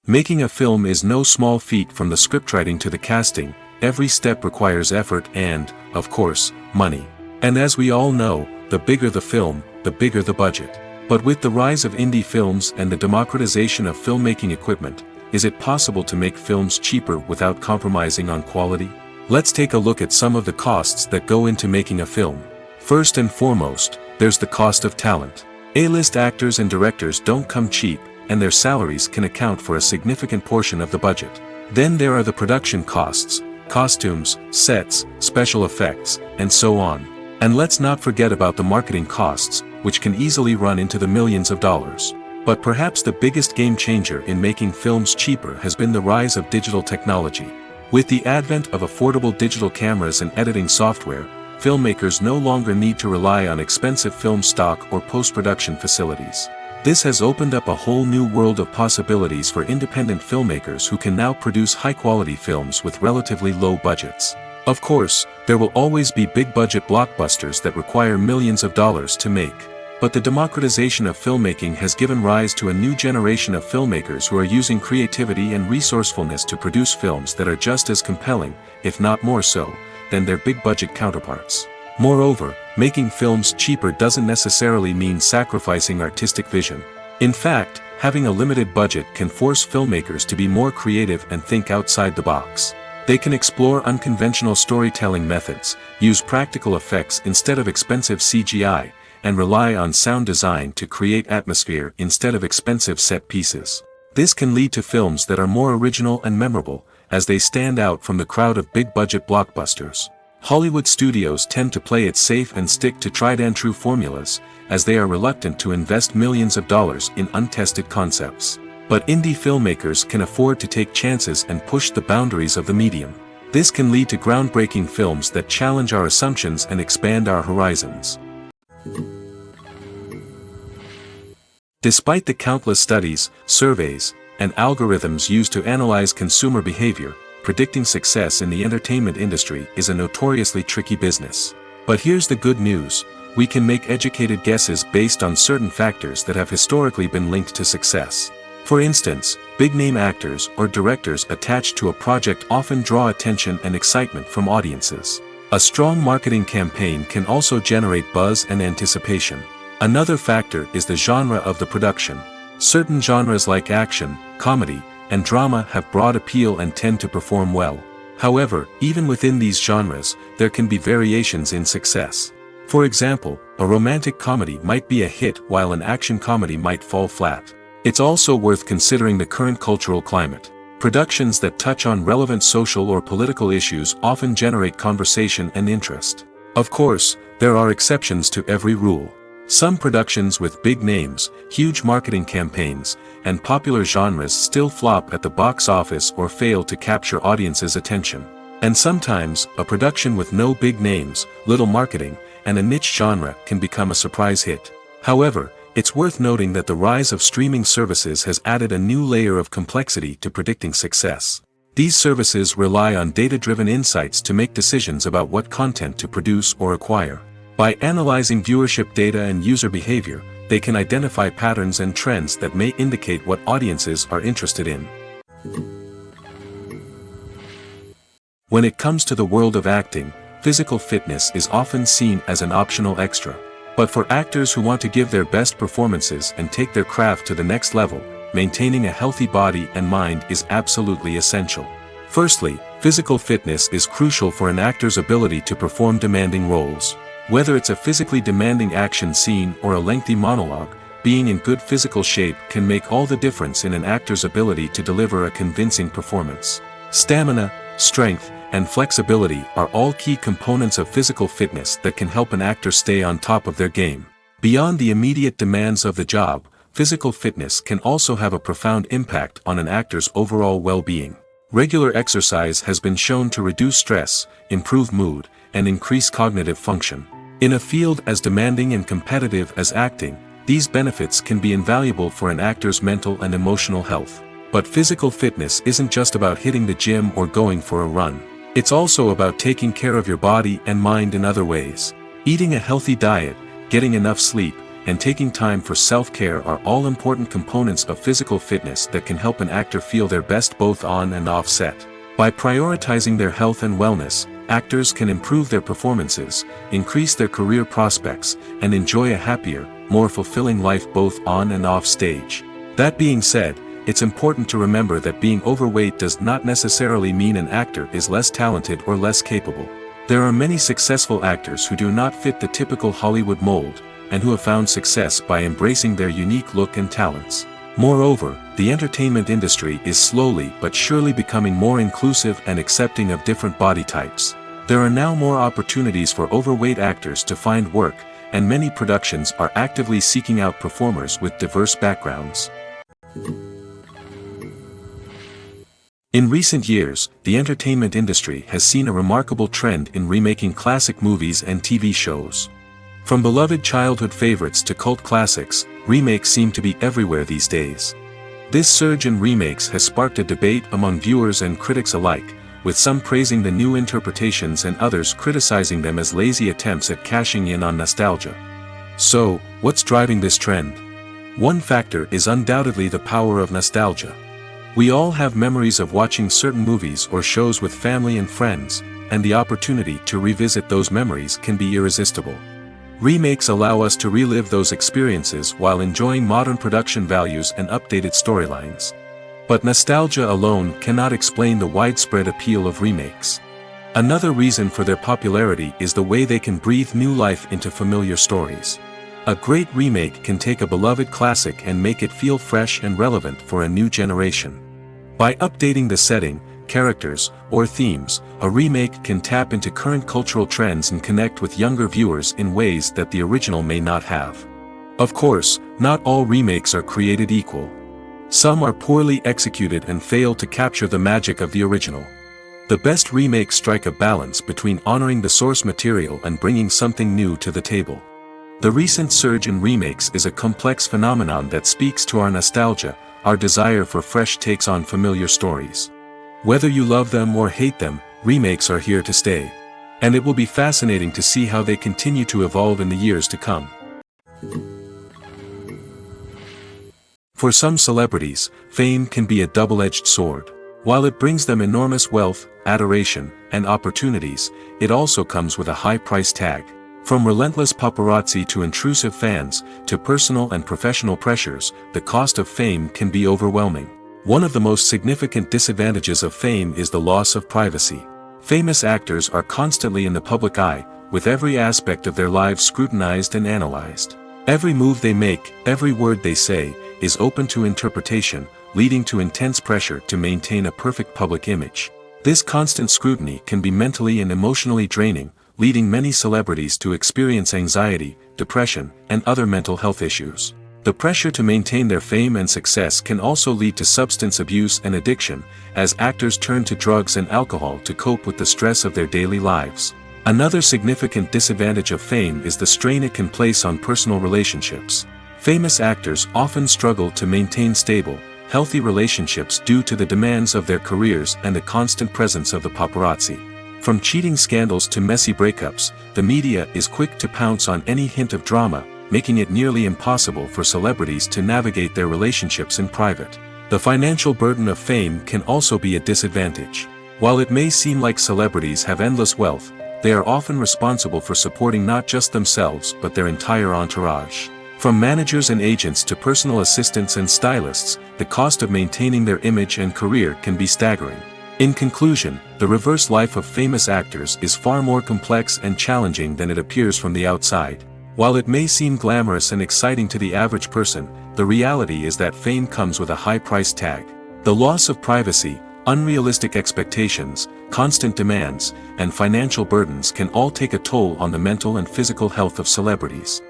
Making a film is no small feat. From the scriptwriting to the casting, every step requires effort and, of course, money. And as we all know, the bigger the film, the bigger the budget. But with the rise of indie films and the democratization of filmmaking equipment, is it possible to make films cheaper without compromising on quality? Let's take a look at some of the costs that go into making a film. First and foremost, there's the cost of talent. A-list actors and directors don't come cheap, and their salaries can account for a significant portion of the budget. Then there are the production costs, costumes, sets, special effects, and so on. And let's not forget about the marketing costs, which can easily run into the millions of dollars. But perhaps the biggest game changer in making films cheaper has been the rise of digital technology. With the advent of affordable digital cameras and editing software, filmmakers no longer need to rely on expensive film stock or post-production facilities. This has opened up a whole new world of possibilities for independent filmmakers who can now produce high-quality films with relatively low budgets. Of course, there will always be big-budget blockbusters that require millions of dollars to make. But the democratization of filmmaking has given rise to a new generation of filmmakers who are using creativity and resourcefulness to produce films that are just as compelling, if not more so, than their big-budget counterparts. Moreover, making films cheaper doesn't necessarily mean sacrificing artistic vision. In fact, having a limited budget can force filmmakers to be more creative and think outside the box. They can explore unconventional storytelling methods, use practical effects instead of expensive CGI, and rely on sound design to create atmosphere instead of expensive set pieces. This can lead to films that are more original and memorable, as they stand out from the crowd of big-budget blockbusters. Hollywood studios tend to play it safe and stick to tried-and-true formulas, as they are reluctant to invest millions of dollars in untested concepts. But indie filmmakers can afford to take chances and push the boundaries of the medium. This can lead to groundbreaking films that challenge our assumptions and expand our horizons. Despite the countless studies, surveys, and algorithms used to analyze consumer behavior, predicting success in the entertainment industry is a notoriously tricky business. But here's the good news: we can make educated guesses based on certain factors that have historically been linked to success. For instance, big-name actors or directors attached to a project often draw attention and excitement from audiences. A strong marketing campaign can also generate buzz and anticipation. Another factor is the genre of the production. Certain genres like action, comedy, and drama have broad appeal and tend to perform well. However, even within these genres, there can be variations in success. For example, a romantic comedy might be a hit while an action comedy might fall flat. It's also worth considering the current cultural climate. Productions that touch on relevant social or political issues often generate conversation and interest. Of course, there are exceptions to every rule. Some productions with big names, huge marketing campaigns, and popular genres still flop at the box office or fail to capture audiences' attention. And sometimes, a production with no big names, little marketing, and a niche genre can become a surprise hit. However, it's worth noting that the rise of streaming services has added a new layer of complexity to predicting success. These services rely on data-driven insights to make decisions about what content to produce or acquire. By analyzing viewership data and user behavior, they can identify patterns and trends that may indicate what audiences are interested in. When it comes to the world of acting, physical fitness is often seen as an optional extra. But for actors who want to give their best performances and take their craft to the next level, maintaining a healthy body and mind is absolutely essential. Firstly, physical fitness is crucial for an actor's ability to perform demanding roles. Whether it's a physically demanding action scene or a lengthy monologue, being in good physical shape can make all the difference in an actor's ability to deliver a convincing performance. Stamina, strength, and flexibility are all key components of physical fitness that can help an actor stay on top of their game. Beyond the immediate demands of the job, physical fitness can also have a profound impact on an actor's overall well-being. Regular exercise has been shown to reduce stress, improve mood, and increase cognitive function. In a field as demanding and competitive as acting, these benefits can be invaluable for an actor's mental and emotional health. But physical fitness isn't just about hitting the gym or going for a run. It's also about taking care of your body and mind in other ways. Eating a healthy diet, getting enough sleep, and taking time for self-care are all important components of physical fitness that can help an actor feel their best both on and off set. By prioritizing their health and wellness, actors can improve their performances, increase their career prospects, and enjoy a happier, more fulfilling life both on and off stage. That being said, it's important to remember that being overweight does not necessarily mean an actor is less talented or less capable. There are many successful actors who do not fit the typical Hollywood mold, and who have found success by embracing their unique look and talents. Moreover, the entertainment industry is slowly but surely becoming more inclusive and accepting of different body types. There are now more opportunities for overweight actors to find work, and many productions are actively seeking out performers with diverse backgrounds. In recent years, the entertainment industry has seen a remarkable trend in remaking classic movies and TV shows. From beloved childhood favorites to cult classics, remakes seem to be everywhere these days. This surge in remakes has sparked a debate among viewers and critics alike, with some praising the new interpretations and others criticizing them as lazy attempts at cashing in on nostalgia. So, what's driving this trend? One factor is undoubtedly the power of nostalgia. We all have memories of watching certain movies or shows with family and friends, and the opportunity to revisit those memories can be irresistible. Remakes allow us to relive those experiences while enjoying modern production values and updated storylines. But nostalgia alone cannot explain the widespread appeal of remakes. Another reason for their popularity is the way they can breathe new life into familiar stories. A great remake can take a beloved classic and make it feel fresh and relevant for a new generation. By updating the setting, characters, or themes, a remake can tap into current cultural trends and connect with younger viewers in ways that the original may not have. Of course, not all remakes are created equal. Some are poorly executed and fail to capture the magic of the original. The best remakes strike a balance between honoring the source material and bringing something new to the table. The recent surge in remakes is a complex phenomenon that speaks to our nostalgia, our desire for fresh takes on familiar stories. Whether you love them or hate them, remakes are here to stay. And it will be fascinating to see how they continue to evolve in the years to come. For some celebrities, fame can be a double-edged sword. While it brings them enormous wealth, adoration, and opportunities, it also comes with a high price tag. From relentless paparazzi to intrusive fans, to personal and professional pressures, the cost of fame can be overwhelming. One of the most significant disadvantages of fame is the loss of privacy. Famous actors are constantly in the public eye, with every aspect of their lives scrutinized and analyzed. Every move they make, every word they say, is open to interpretation, leading to intense pressure to maintain a perfect public image. This constant scrutiny can be mentally and emotionally draining, leading many celebrities to experience anxiety, depression, and other mental health issues. The pressure to maintain their fame and success can also lead to substance abuse and addiction, as actors turn to drugs and alcohol to cope with the stress of their daily lives. Another significant disadvantage of fame is the strain it can place on personal relationships. Famous actors often struggle to maintain stable, healthy relationships due to the demands of their careers and the constant presence of the paparazzi. From cheating scandals to messy breakups, the media is quick to pounce on any hint of drama, making it nearly impossible for celebrities to navigate their relationships in private. The financial burden of fame can also be a disadvantage. While it may seem like celebrities have endless wealth, they are often responsible for supporting not just themselves but their entire entourage. From managers and agents to personal assistants and stylists, the cost of maintaining their image and career can be staggering. In conclusion, the reverse life of famous actors is far more complex and challenging than it appears from the outside. While it may seem glamorous and exciting to the average person, the reality is that fame comes with a high price tag. The loss of privacy, unrealistic expectations, constant demands, and financial burdens can all take a toll on the mental and physical health of celebrities.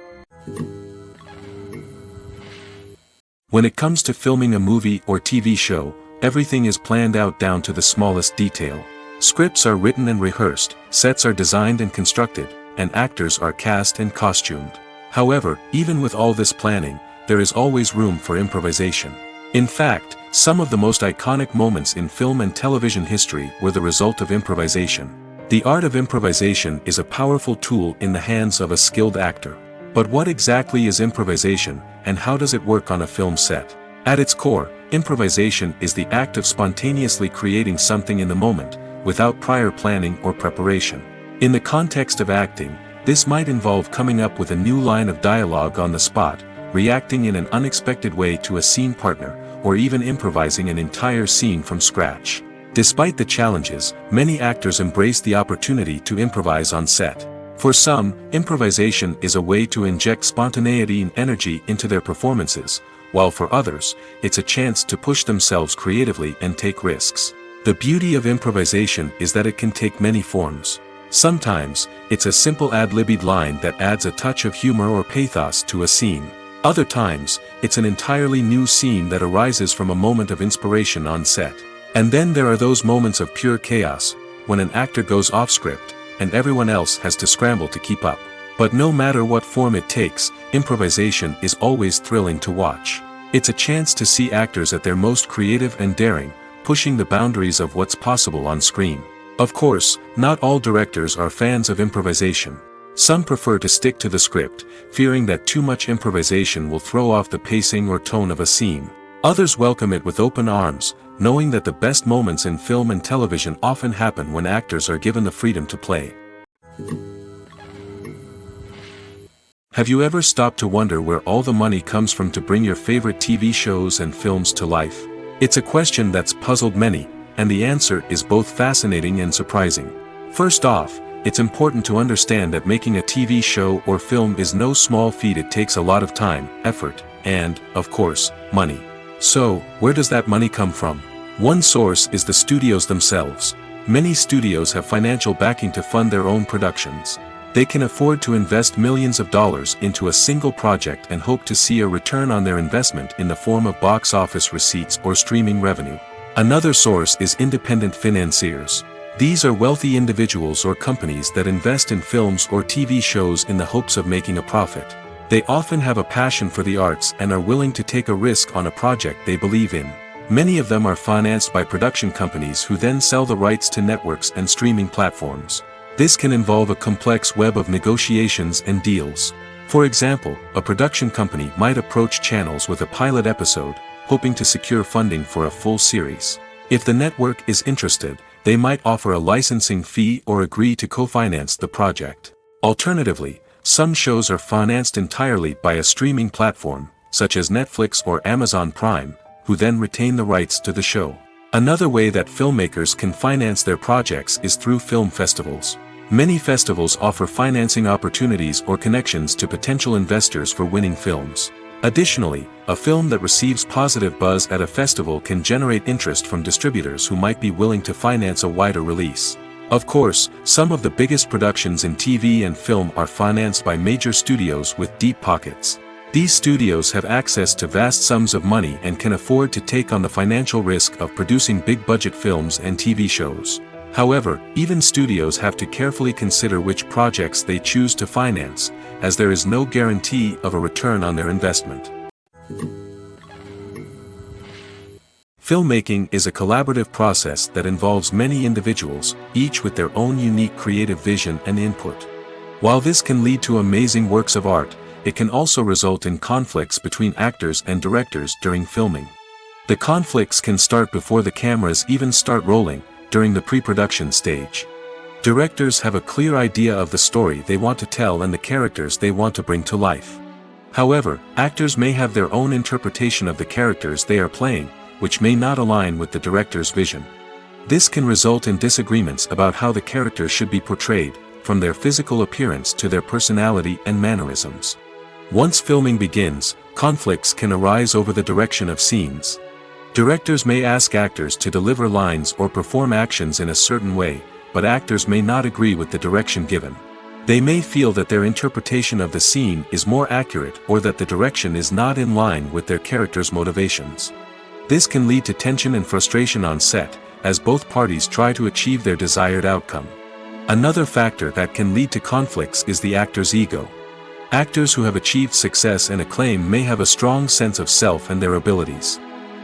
When it comes to filming a movie or TV show, everything is planned out down to the smallest detail. Scripts are written and rehearsed, sets are designed and constructed, and actors are cast and costumed. However, even with all this planning, there is always room for improvisation. In fact, some of the most iconic moments in film and television history were the result of improvisation. The art of improvisation is a powerful tool in the hands of a skilled actor. But what exactly is improvisation, and how does it work on a film set? At its core, improvisation is the act of spontaneously creating something in the moment, without prior planning or preparation. In the context of acting, this might involve coming up with a new line of dialogue on the spot, reacting in an unexpected way to a scene partner, or even improvising an entire scene from scratch. Despite the challenges, many actors embrace the opportunity to improvise on set. For some, improvisation is a way to inject spontaneity and energy into their performances, while for others, it's a chance to push themselves creatively and take risks. The beauty of improvisation is that it can take many forms. Sometimes, it's a simple ad-libbed line that adds a touch of humor or pathos to a scene. Other times, it's an entirely new scene that arises from a moment of inspiration on set. And then there are those moments of pure chaos, when an actor goes off script, and everyone else has to scramble to keep up. But no matter what form it takes, improvisation is always thrilling to watch. It's a chance to see actors at their most creative and daring, pushing the boundaries of what's possible on screen. Of course, not all directors are fans of improvisation. Some prefer to stick to the script, fearing that too much improvisation will throw off the pacing or tone of a scene. Others welcome it with open arms, knowing that the best moments in film and television often happen when actors are given the freedom to play. Have you ever stopped to wonder where all the money comes from to bring your favorite TV shows and films to life? It's a question that's puzzled many, and the answer is both fascinating and surprising. First off, it's important to understand that making a TV show or film is no small feat. It takes a lot of time, effort, and, of course, money. So, where does that money come from? One source is the studios themselves. Many studios have financial backing to fund their own productions. They can afford to invest millions of dollars into a single project and hope to see a return on their investment in the form of box office receipts or streaming revenue. Another source is independent financiers. These are wealthy individuals or companies that invest in films or TV shows in the hopes of making a profit. They often have a passion for the arts and are willing to take a risk on a project they believe in. Many of them are financed by production companies who then sell the rights to networks and streaming platforms. This can involve a complex web of negotiations and deals. For example, a production company might approach channels with a pilot episode, hoping to secure funding for a full series. If the network is interested, they might offer a licensing fee or agree to co-finance the project. Alternatively, some shows are financed entirely by a streaming platform, such as Netflix or Amazon Prime, who then retain the rights to the show. Another way that filmmakers can finance their projects is through film festivals. Many festivals offer financing opportunities or connections to potential investors for winning films. Additionally, a film that receives positive buzz at a festival can generate interest from distributors who might be willing to finance a wider release. Of course, some of the biggest productions in TV and film are financed by major studios with deep pockets. These studios have access to vast sums of money and can afford to take on the financial risk of producing big-budget films and TV shows. However, even studios have to carefully consider which projects they choose to finance, as there is no guarantee of a return on their investment. Filmmaking is a collaborative process that involves many individuals, each with their own unique creative vision and input. While this can lead to amazing works of art, it can also result in conflicts between actors and directors during filming. The conflicts can start before the cameras even start rolling, during the pre-production stage. Directors have a clear idea of the story they want to tell and the characters they want to bring to life. However, actors may have their own interpretation of the characters they are playing, which may not align with the director's vision. This can result in disagreements about how the characters should be portrayed, from their physical appearance to their personality and mannerisms. Once filming begins, conflicts can arise over the direction of scenes. Directors may ask actors to deliver lines or perform actions in a certain way, but actors may not agree with the direction given. They may feel that their interpretation of the scene is more accurate or that the direction is not in line with their character's motivations. This can lead to tension and frustration on set, as both parties try to achieve their desired outcome. Another factor that can lead to conflicts is the actor's ego. Actors who have achieved success and acclaim may have a strong sense of self and their abilities.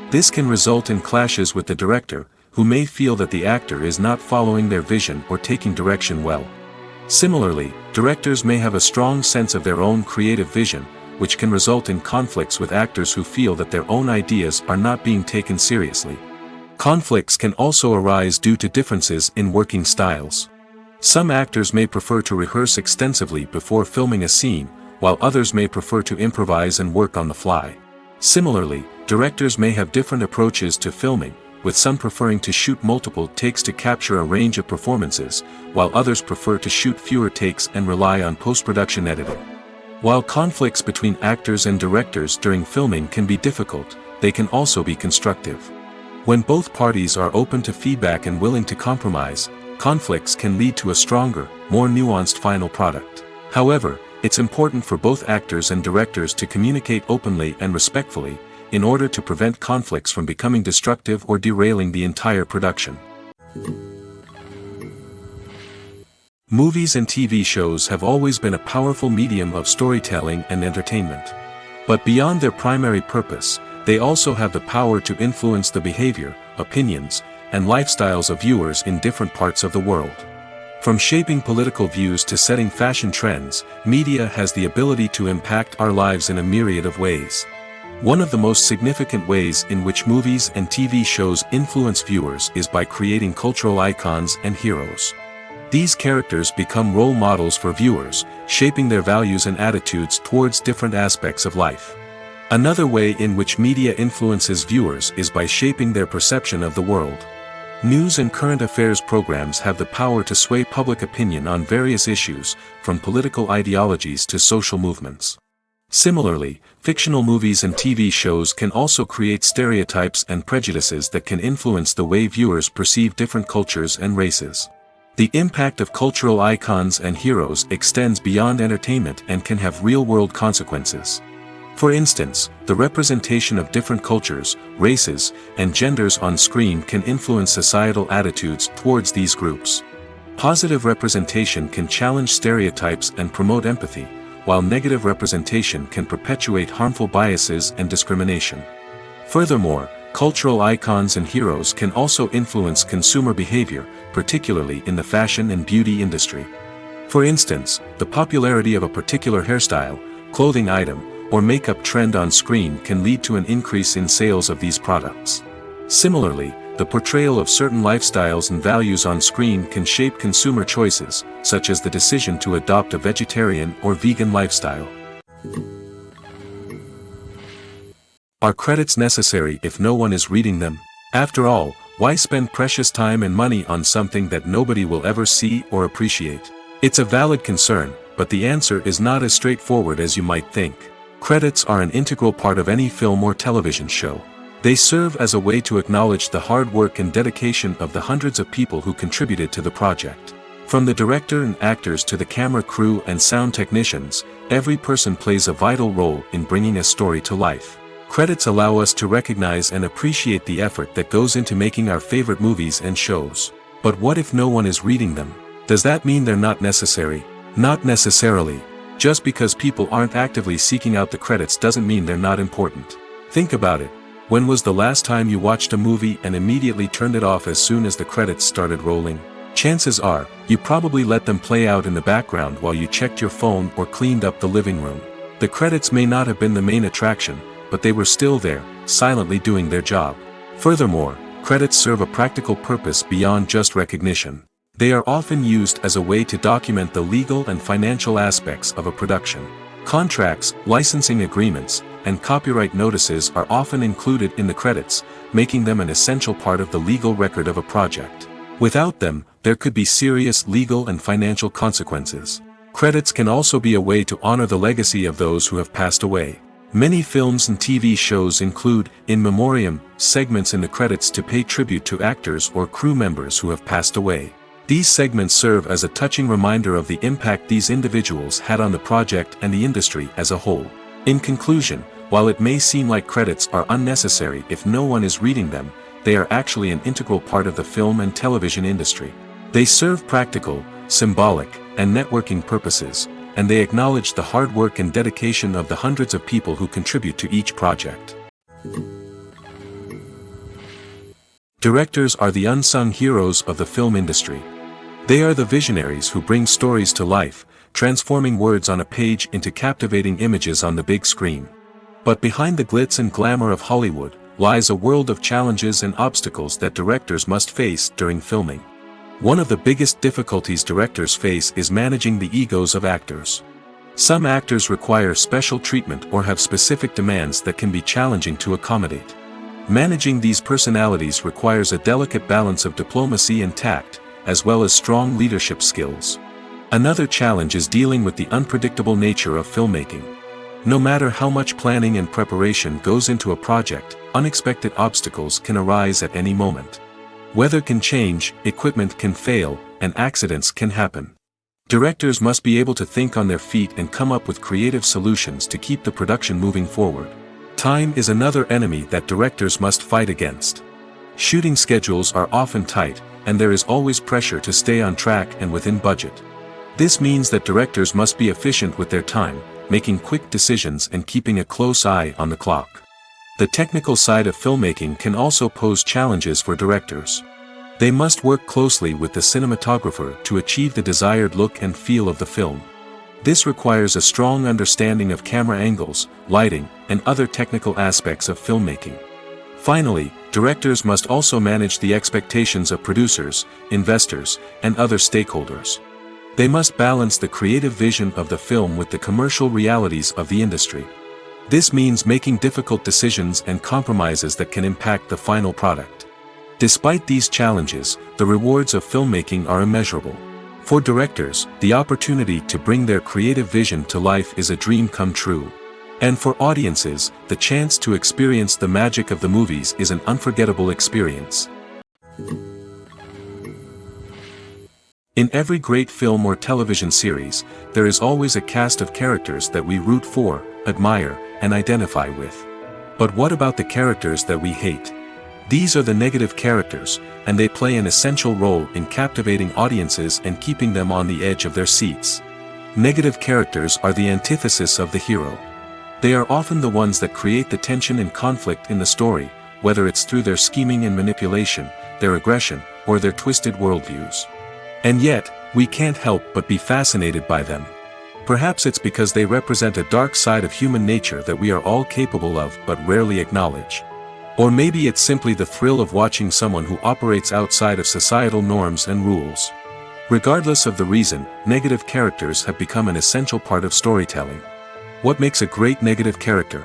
This can result in clashes with the director, who may feel that the actor is not following their vision or taking direction well. Similarly, directors may have a strong sense of their own creative vision, which can result in conflicts with actors who feel that their own ideas are not being taken seriously. Conflicts can also arise due to differences in working styles. Some actors may prefer to rehearse extensively before filming a scene, while others may prefer to improvise and work on the fly. Similarly, directors may have different approaches to filming, with some preferring to shoot multiple takes to capture a range of performances, while others prefer to shoot fewer takes and rely on post-production editing. While conflicts between actors and directors during filming can be difficult, they can also be constructive. When both parties are open to feedback and willing to compromise, conflicts can lead to a stronger, more nuanced final product. However, it's important for both actors and directors to communicate openly and respectfully, in order to prevent conflicts from becoming destructive or derailing the entire production. Movies and TV shows have always been a powerful medium of storytelling and entertainment. But beyond their primary purpose, they also have the power to influence the behavior, opinions, and lifestyles of viewers in different parts of the world. From shaping political views to setting fashion trends, media has the ability to impact our lives in a myriad of ways. One of the most significant ways in which movies and TV shows influence viewers is by creating cultural icons and heroes. These characters become role models for viewers, shaping their values and attitudes towards different aspects of life. Another way in which media influences viewers is by shaping their perception of the world. News and current affairs programs have the power to sway public opinion on various issues, from political ideologies to social movements. Similarly, fictional movies and TV shows can also create stereotypes and prejudices that can influence the way viewers perceive different cultures and races. The impact of cultural icons and heroes extends beyond entertainment and can have real-world consequences. For instance, the representation of different cultures, races, and genders on screen can influence societal attitudes towards these groups. Positive representation can challenge stereotypes and promote empathy, while negative representation can perpetuate harmful biases and discrimination. Furthermore, cultural icons and heroes can also influence consumer behavior, particularly in the fashion and beauty industry. For instance, the popularity of a particular hairstyle, clothing item, or makeup trend on screen can lead to an increase in sales of these products. Similarly, the portrayal of certain lifestyles and values on screen can shape consumer choices, such as the decision to adopt a vegetarian or vegan lifestyle. Are credits necessary if no one is reading them? After all, why spend precious time and money on something that nobody will ever see or appreciate? It's a valid concern, but the answer is not as straightforward as you might think. Credits are an integral part of any film or television show. They serve as a way to acknowledge the hard work and dedication of the hundreds of people who contributed to the project. From the director and actors to the camera crew and sound technicians, every person plays a vital role in bringing a story to life. Credits allow us to recognize and appreciate the effort that goes into making our favorite movies and shows. But what if no one is reading them? Does that mean they're not necessary? Not necessarily. Just because people aren't actively seeking out the credits doesn't mean they're not important. Think about it. When was the last time you watched a movie and immediately turned it off as soon as the credits started rolling? Chances are, you probably let them play out in the background while you checked your phone or cleaned up the living room. The credits may not have been the main attraction, but they were still there, silently doing their job. Furthermore, credits serve a practical purpose beyond just recognition. They are often used as a way to document the legal and financial aspects of a production. Contracts, licensing agreements, and copyright notices are often included in the credits, making them an essential part of the legal record of a project. Without them, there could be serious legal and financial consequences. Credits can also be a way to honor the legacy of those who have passed away. Many films and TV shows include, in memoriam, segments in the credits to pay tribute to actors or crew members who have passed away. These segments serve as a touching reminder of the impact these individuals had on the project and the industry as a whole. In conclusion, while it may seem like credits are unnecessary if no one is reading them, they are actually an integral part of the film and television industry. They serve practical, symbolic, and networking purposes, and they acknowledge the hard work and dedication of the hundreds of people who contribute to each project. Directors are the unsung heroes of the film industry. They are the visionaries who bring stories to life, transforming words on a page into captivating images on the big screen. But behind the glitz and glamour of Hollywood, lies a world of challenges and obstacles that directors must face during filming. One of the biggest difficulties directors face is managing the egos of actors. Some actors require special treatment or have specific demands that can be challenging to accommodate. Managing these personalities requires a delicate balance of diplomacy and tact, as well as strong leadership skills. Another challenge is dealing with the unpredictable nature of filmmaking. No matter how much planning and preparation goes into a project, unexpected obstacles can arise at any moment. Weather can change, equipment can fail, and accidents can happen. Directors must be able to think on their feet and come up with creative solutions to keep the production moving forward. Time is another enemy that directors must fight against. Shooting schedules are often tight, and there is always pressure to stay on track and within budget. This means that directors must be efficient with their time, making quick decisions and keeping a close eye on the clock. The technical side of filmmaking can also pose challenges for directors. They must work closely with the cinematographer to achieve the desired look and feel of the film. This requires a strong understanding of camera angles, lighting, and other technical aspects of filmmaking. Finally, directors must also manage the expectations of producers, investors, and other stakeholders. They must balance the creative vision of the film with the commercial realities of the industry. This means making difficult decisions and compromises that can impact the final product. Despite these challenges, the rewards of filmmaking are immeasurable. For directors, the opportunity to bring their creative vision to life is a dream come true. And for audiences, the chance to experience the magic of the movies is an unforgettable experience. In every great film or television series, there is always a cast of characters that we root for, admire, and identify with. But what about the characters that we hate? These are the negative characters, and they play an essential role in captivating audiences and keeping them on the edge of their seats. Negative characters are the antithesis of the hero. They are often the ones that create the tension and conflict in the story, whether it's through their scheming and manipulation, their aggression, or their twisted worldviews. And yet, we can't help but be fascinated by them. Perhaps it's because they represent a dark side of human nature that we are all capable of but rarely acknowledge. Or maybe it's simply the thrill of watching someone who operates outside of societal norms and rules. Regardless of the reason, negative characters have become an essential part of storytelling. What makes a great negative character?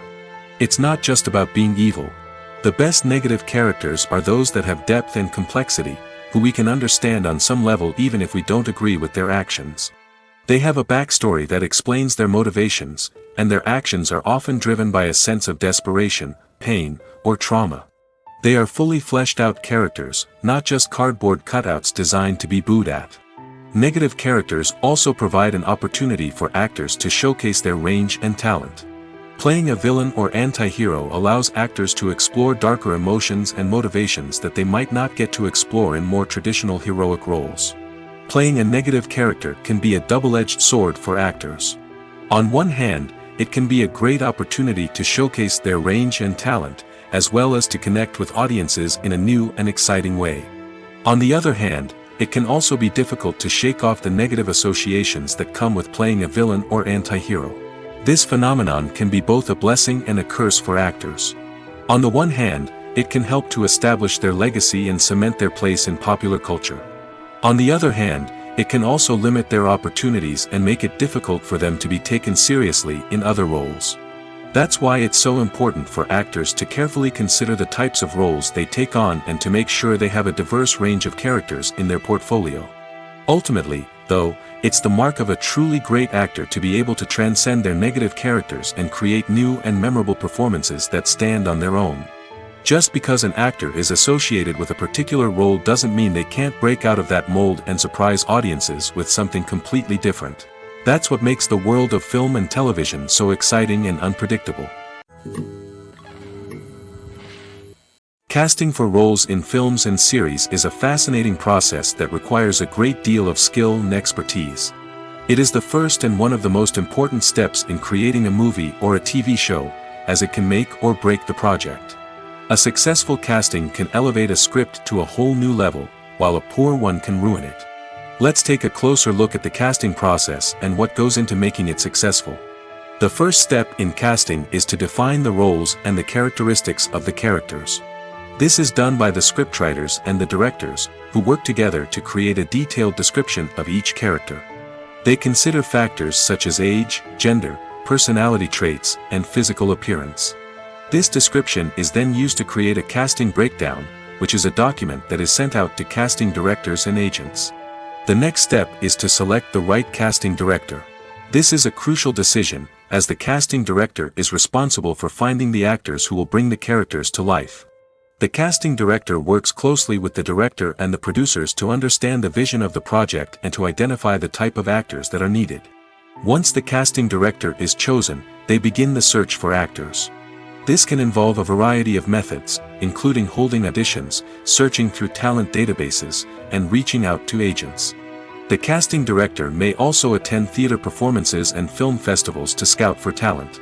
It's not just about being evil. The best negative characters are those that have depth and complexity, who we can understand on some level even if we don't agree with their actions. They have a backstory that explains their motivations, and their actions are often driven by a sense of desperation, pain, or trauma. They are fully fleshed out characters, not just cardboard cutouts designed to be booed at. Negative characters also provide an opportunity for actors to showcase their range and talent. Playing a villain or anti-hero allows actors to explore darker emotions and motivations that they might not get to explore in more traditional heroic roles. Playing a negative character can be a double-edged sword for actors. On one hand, it can be a great opportunity to showcase their range and talent, as well as to connect with audiences in a new and exciting way. On the other hand, it can also be difficult to shake off the negative associations that come with playing a villain or anti-hero. This phenomenon can be both a blessing and a curse for actors. On the one hand, it can help to establish their legacy and cement their place in popular culture. On the other hand, it can also limit their opportunities and make it difficult for them to be taken seriously in other roles. That's why it's so important for actors to carefully consider the types of roles they take on and to make sure they have a diverse range of characters in their portfolio. Ultimately, though, it's the mark of a truly great actor to be able to transcend their negative characters and create new and memorable performances that stand on their own. Just because an actor is associated with a particular role doesn't mean they can't break out of that mold and surprise audiences with something completely different. That's what makes the world of film and television so exciting and unpredictable. Casting for roles in films and series is a fascinating process that requires a great deal of skill and expertise. It is the first and one of the most important steps in creating a movie or a TV show, as it can make or break the project. A successful casting can elevate a script to a whole new level, while a poor one can ruin it. Let's take a closer look at the casting process and what goes into making it successful. The first step in casting is to define the roles and the characteristics of the characters. This is done by the scriptwriters and the directors, who work together to create a detailed description of each character. They consider factors such as age, gender, personality traits, and physical appearance. This description is then used to create a casting breakdown, which is a document that is sent out to casting directors and agents. The next step is to select the right casting director. This is a crucial decision, as the casting director is responsible for finding the actors who will bring the characters to life. The casting director works closely with the director and the producers to understand the vision of the project and to identify the type of actors that are needed. Once the casting director is chosen, they begin the search for actors. This can involve a variety of methods, including holding auditions, searching through talent databases, and reaching out to agents. The casting director may also attend theater performances and film festivals to scout for talent.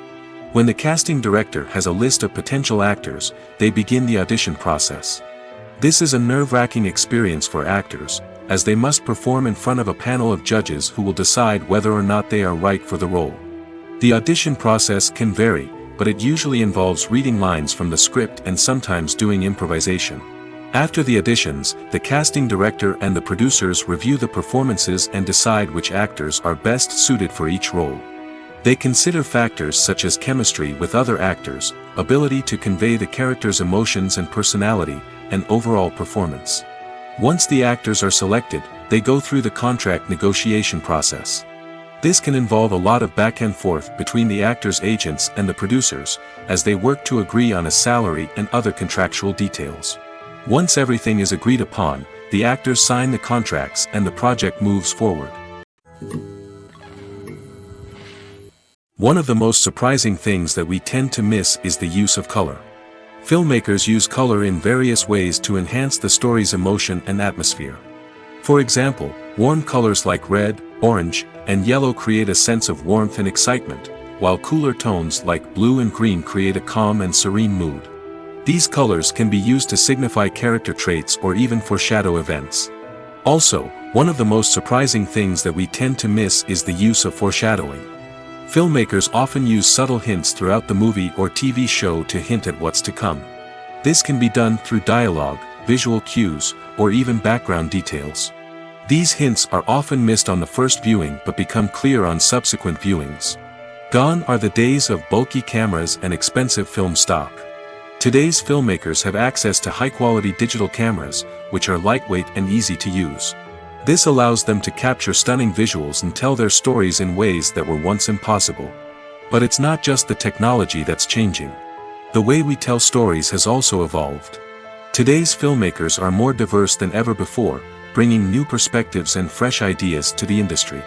When the casting director has a list of potential actors, they begin the audition process. This is a nerve-wracking experience for actors, as they must perform in front of a panel of judges who will decide whether or not they are right for the role. The audition process can vary, but it usually involves reading lines from the script and sometimes doing improvisation. After the auditions, the casting director and the producers review the performances and decide which actors are best suited for each role. They consider factors such as chemistry with other actors, ability to convey the character's emotions and personality, and overall performance. Once the actors are selected, they go through the contract negotiation process. This can involve a lot of back and forth between the actors' agents and the producers, as they work to agree on a salary and other contractual details. Once everything is agreed upon, the actors sign the contracts and the project moves forward. One of the most surprising things that we tend to miss is the use of color. Filmmakers use color in various ways to enhance the story's emotion and atmosphere. For example, warm colors like red, orange, and yellow create a sense of warmth and excitement, while cooler tones like blue and green create a calm and serene mood. These colors can be used to signify character traits or even foreshadow events. Also, one of the most surprising things that we tend to miss is the use of foreshadowing. Filmmakers often use subtle hints throughout the movie or TV show to hint at what's to come. This can be done through dialogue, visual cues, or even background details. These hints are often missed on the first viewing but become clear on subsequent viewings. Gone are the days of bulky cameras and expensive film stock. Today's filmmakers have access to high-quality digital cameras, which are lightweight and easy to use. This allows them to capture stunning visuals and tell their stories in ways that were once impossible. But it's not just the technology that's changing. The way we tell stories has also evolved. Today's filmmakers are more diverse than ever before, bringing new perspectives and fresh ideas to the industry.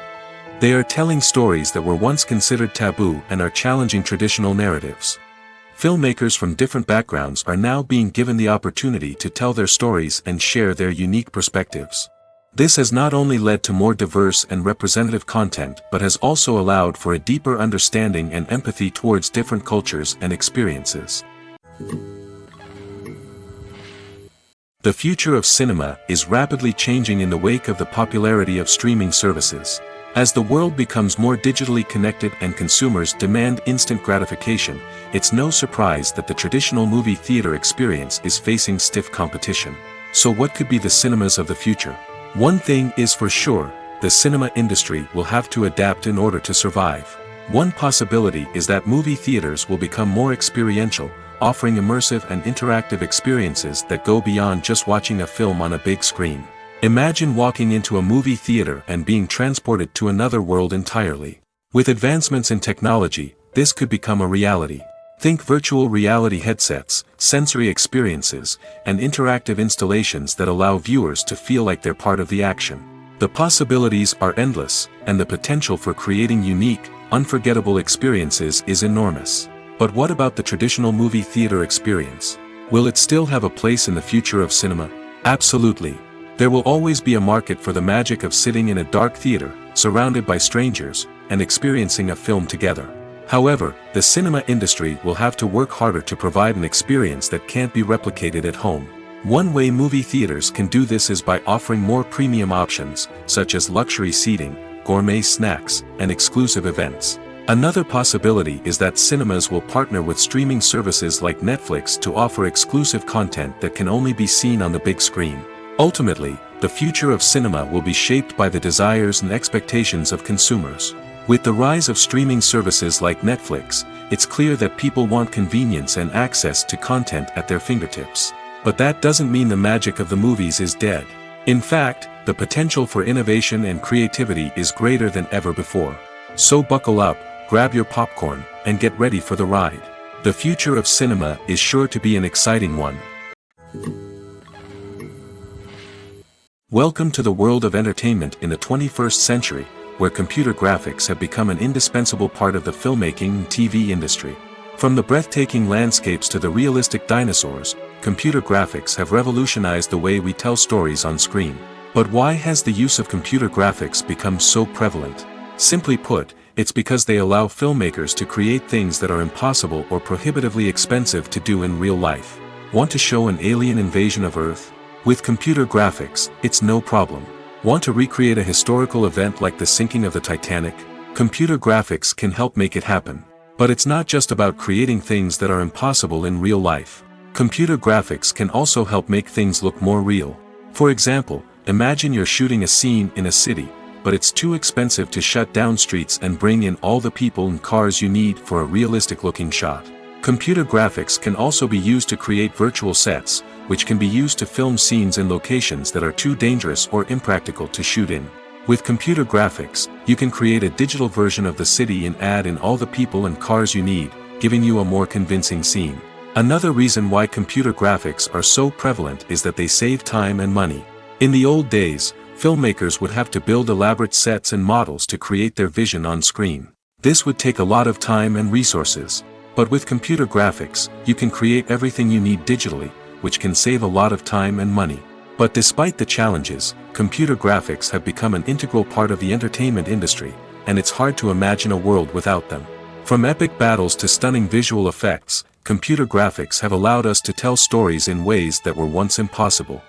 They are telling stories that were once considered taboo and are challenging traditional narratives. Filmmakers from different backgrounds are now being given the opportunity to tell their stories and share their unique perspectives. This has not only led to more diverse and representative content but has also allowed for a deeper understanding and empathy towards different cultures and experiences. The future of cinema is rapidly changing in the wake of the popularity of streaming services. As the world becomes more digitally connected and consumers demand instant gratification, it's no surprise that the traditional movie theater experience is facing stiff competition. So what could be the cinemas of the future? One thing is for sure, the cinema industry will have to adapt in order to survive. One possibility is that movie theaters will become more experiential, offering immersive and interactive experiences that go beyond just watching a film on a big screen. Imagine walking into a movie theater and being transported to another world entirely. With advancements in technology, this could become a reality. Think virtual reality headsets, sensory experiences, and interactive installations that allow viewers to feel like they're part of the action. The possibilities are endless, and the potential for creating unique, unforgettable experiences is enormous. But what about the traditional movie theater experience? Will it still have a place in the future of cinema? Absolutely. There will always be a market for the magic of sitting in a dark theater, surrounded by strangers, and experiencing a film together. However, the cinema industry will have to work harder to provide an experience that can't be replicated at home. One way movie theaters can do this is by offering more premium options, such as luxury seating, gourmet snacks, and exclusive events. Another possibility is that cinemas will partner with streaming services like Netflix to offer exclusive content that can only be seen on the big screen. Ultimately, the future of cinema will be shaped by the desires and expectations of consumers. With the rise of streaming services like Netflix, it's clear that people want convenience and access to content at their fingertips. But that doesn't mean the magic of the movies is dead. In fact, the potential for innovation and creativity is greater than ever before. So buckle up, grab your popcorn, and get ready for the ride. The future of cinema is sure to be an exciting one. Welcome to the world of entertainment in the 21st century, where computer graphics have become an indispensable part of the filmmaking and TV industry. From the breathtaking landscapes to the realistic dinosaurs, computer graphics have revolutionized the way we tell stories on screen. But why has the use of computer graphics become so prevalent? Simply put, it's because they allow filmmakers to create things that are impossible or prohibitively expensive to do in real life. Want to show an alien invasion of Earth? With computer graphics, it's no problem. Want to recreate a historical event like the sinking of the Titanic? Computer graphics can help make it happen. But it's not just about creating things that are impossible in real life. Computer graphics can also help make things look more real. For example, imagine you're shooting a scene in a city, but it's too expensive to shut down streets and bring in all the people and cars you need for a realistic-looking shot. Computer graphics can also be used to create virtual sets, which can be used to film scenes in locations that are too dangerous or impractical to shoot in. With computer graphics, you can create a digital version of the city and add in all the people and cars you need, giving you a more convincing scene. Another reason why computer graphics are so prevalent is that they save time and money. In the old days, filmmakers would have to build elaborate sets and models to create their vision on screen. This would take a lot of time and resources. But with computer graphics, you can create everything you need digitally, which can save a lot of time and money. But despite the challenges, computer graphics have become an integral part of the entertainment industry, and it's hard to imagine a world without them. From epic battles to stunning visual effects, computer graphics have allowed us to tell stories in ways that were once impossible.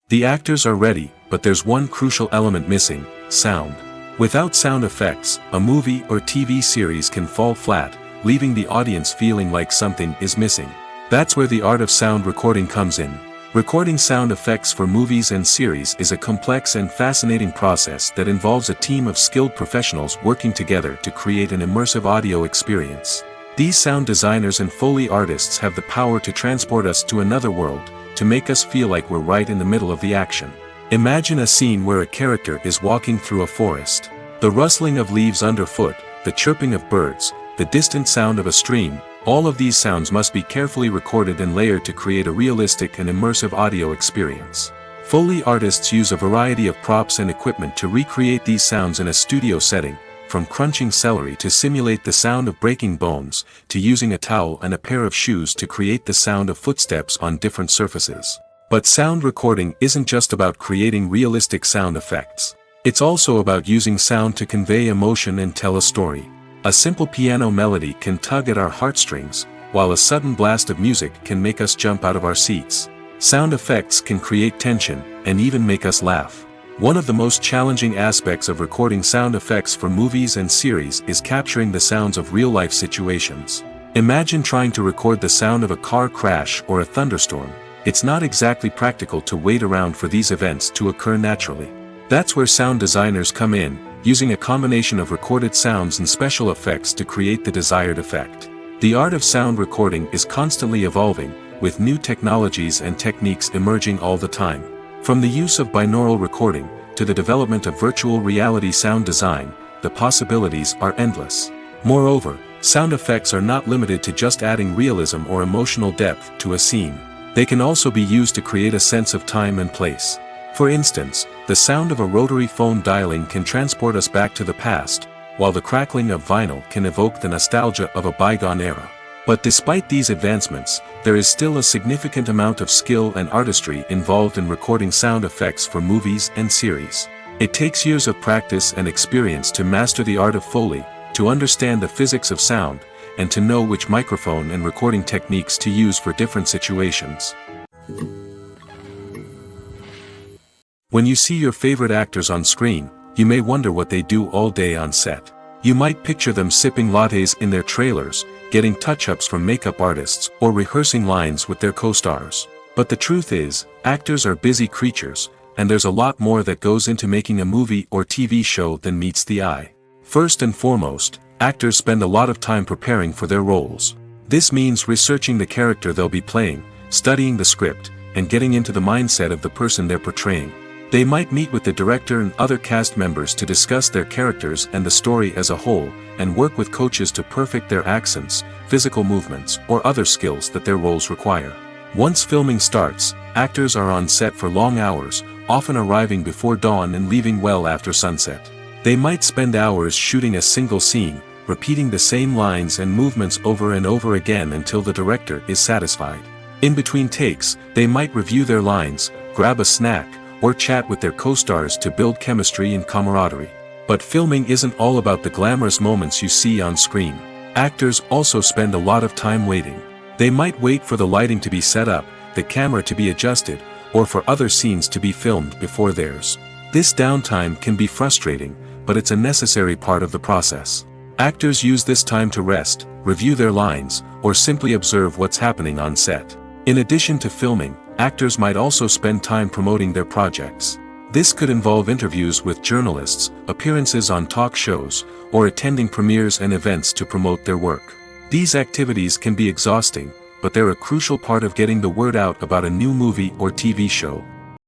The actors are ready, but there's one crucial element missing: sound. Without sound effects, a movie or TV series can fall flat, leaving the audience feeling like something is missing. That's where the art of sound recording comes in. Recording sound effects for movies and series is a complex and fascinating process that involves a team of skilled professionals working together to create an immersive audio experience. These sound designers and Foley artists have the power to transport us to another world, to make us feel like we're right in the middle of the action. Imagine a scene where a character is walking through a forest. The rustling of leaves underfoot, the chirping of birds, the distant sound of a stream, all of these sounds must be carefully recorded and layered to create a realistic and immersive audio experience. Foley artists use a variety of props and equipment to recreate these sounds in a studio setting, from crunching celery to simulate the sound of breaking bones, to using a towel and a pair of shoes to create the sound of footsteps on different surfaces. But sound recording isn't just about creating realistic sound effects. It's also about using sound to convey emotion and tell a story. A simple piano melody can tug at our heartstrings, while a sudden blast of music can make us jump out of our seats. Sound effects can create tension, and even make us laugh. One of the most challenging aspects of recording sound effects for movies and series is capturing the sounds of real-life situations. Imagine trying to record the sound of a car crash or a thunderstorm. It's not exactly practical to wait around for these events to occur naturally. That's where sound designers come in, using a combination of recorded sounds and special effects to create the desired effect. The art of sound recording is constantly evolving, with new technologies and techniques emerging all the time. From the use of binaural recording, to the development of virtual reality sound design, the possibilities are endless. Moreover, sound effects are not limited to just adding realism or emotional depth to a scene. They can also be used to create a sense of time and place. For instance, the sound of a rotary phone dialing can transport us back to the past, while the crackling of vinyl can evoke the nostalgia of a bygone era. But despite these advancements, there is still a significant amount of skill and artistry involved in recording sound effects for movies and series. It takes years of practice and experience to master the art of Foley, to understand the physics of sound, and to know which microphone and recording techniques to use for different situations. When you see your favorite actors on screen, you may wonder what they do all day on set. You might picture them sipping lattes in their trailers, getting touch-ups from makeup artists, or rehearsing lines with their co-stars. But the truth is, actors are busy creatures, and there's a lot more that goes into making a movie or TV show than meets the eye. First and foremost, actors spend a lot of time preparing for their roles. This means researching the character they'll be playing, studying the script, and getting into the mindset of the person they're portraying. They might meet with the director and other cast members to discuss their characters and the story as a whole, and work with coaches to perfect their accents, physical movements, or other skills that their roles require. Once filming starts, actors are on set for long hours, often arriving before dawn and leaving well after sunset. They might spend hours shooting a single scene, repeating the same lines and movements over and over again until the director is satisfied. In between takes, they might review their lines, grab a snack, or chat with their co-stars to build chemistry and camaraderie. But filming isn't all about the glamorous moments you see on screen. Actors also spend a lot of time waiting. They might wait for the lighting to be set up, the camera to be adjusted, or for other scenes to be filmed before theirs. This downtime can be frustrating, but it's a necessary part of the process. Actors use this time to rest, review their lines, or simply observe what's happening on set. In addition to filming, actors might also spend time promoting their projects. This could involve interviews with journalists, appearances on talk shows, or attending premieres and events to promote their work. These activities can be exhausting, but they're a crucial part of getting the word out about a new movie or TV show.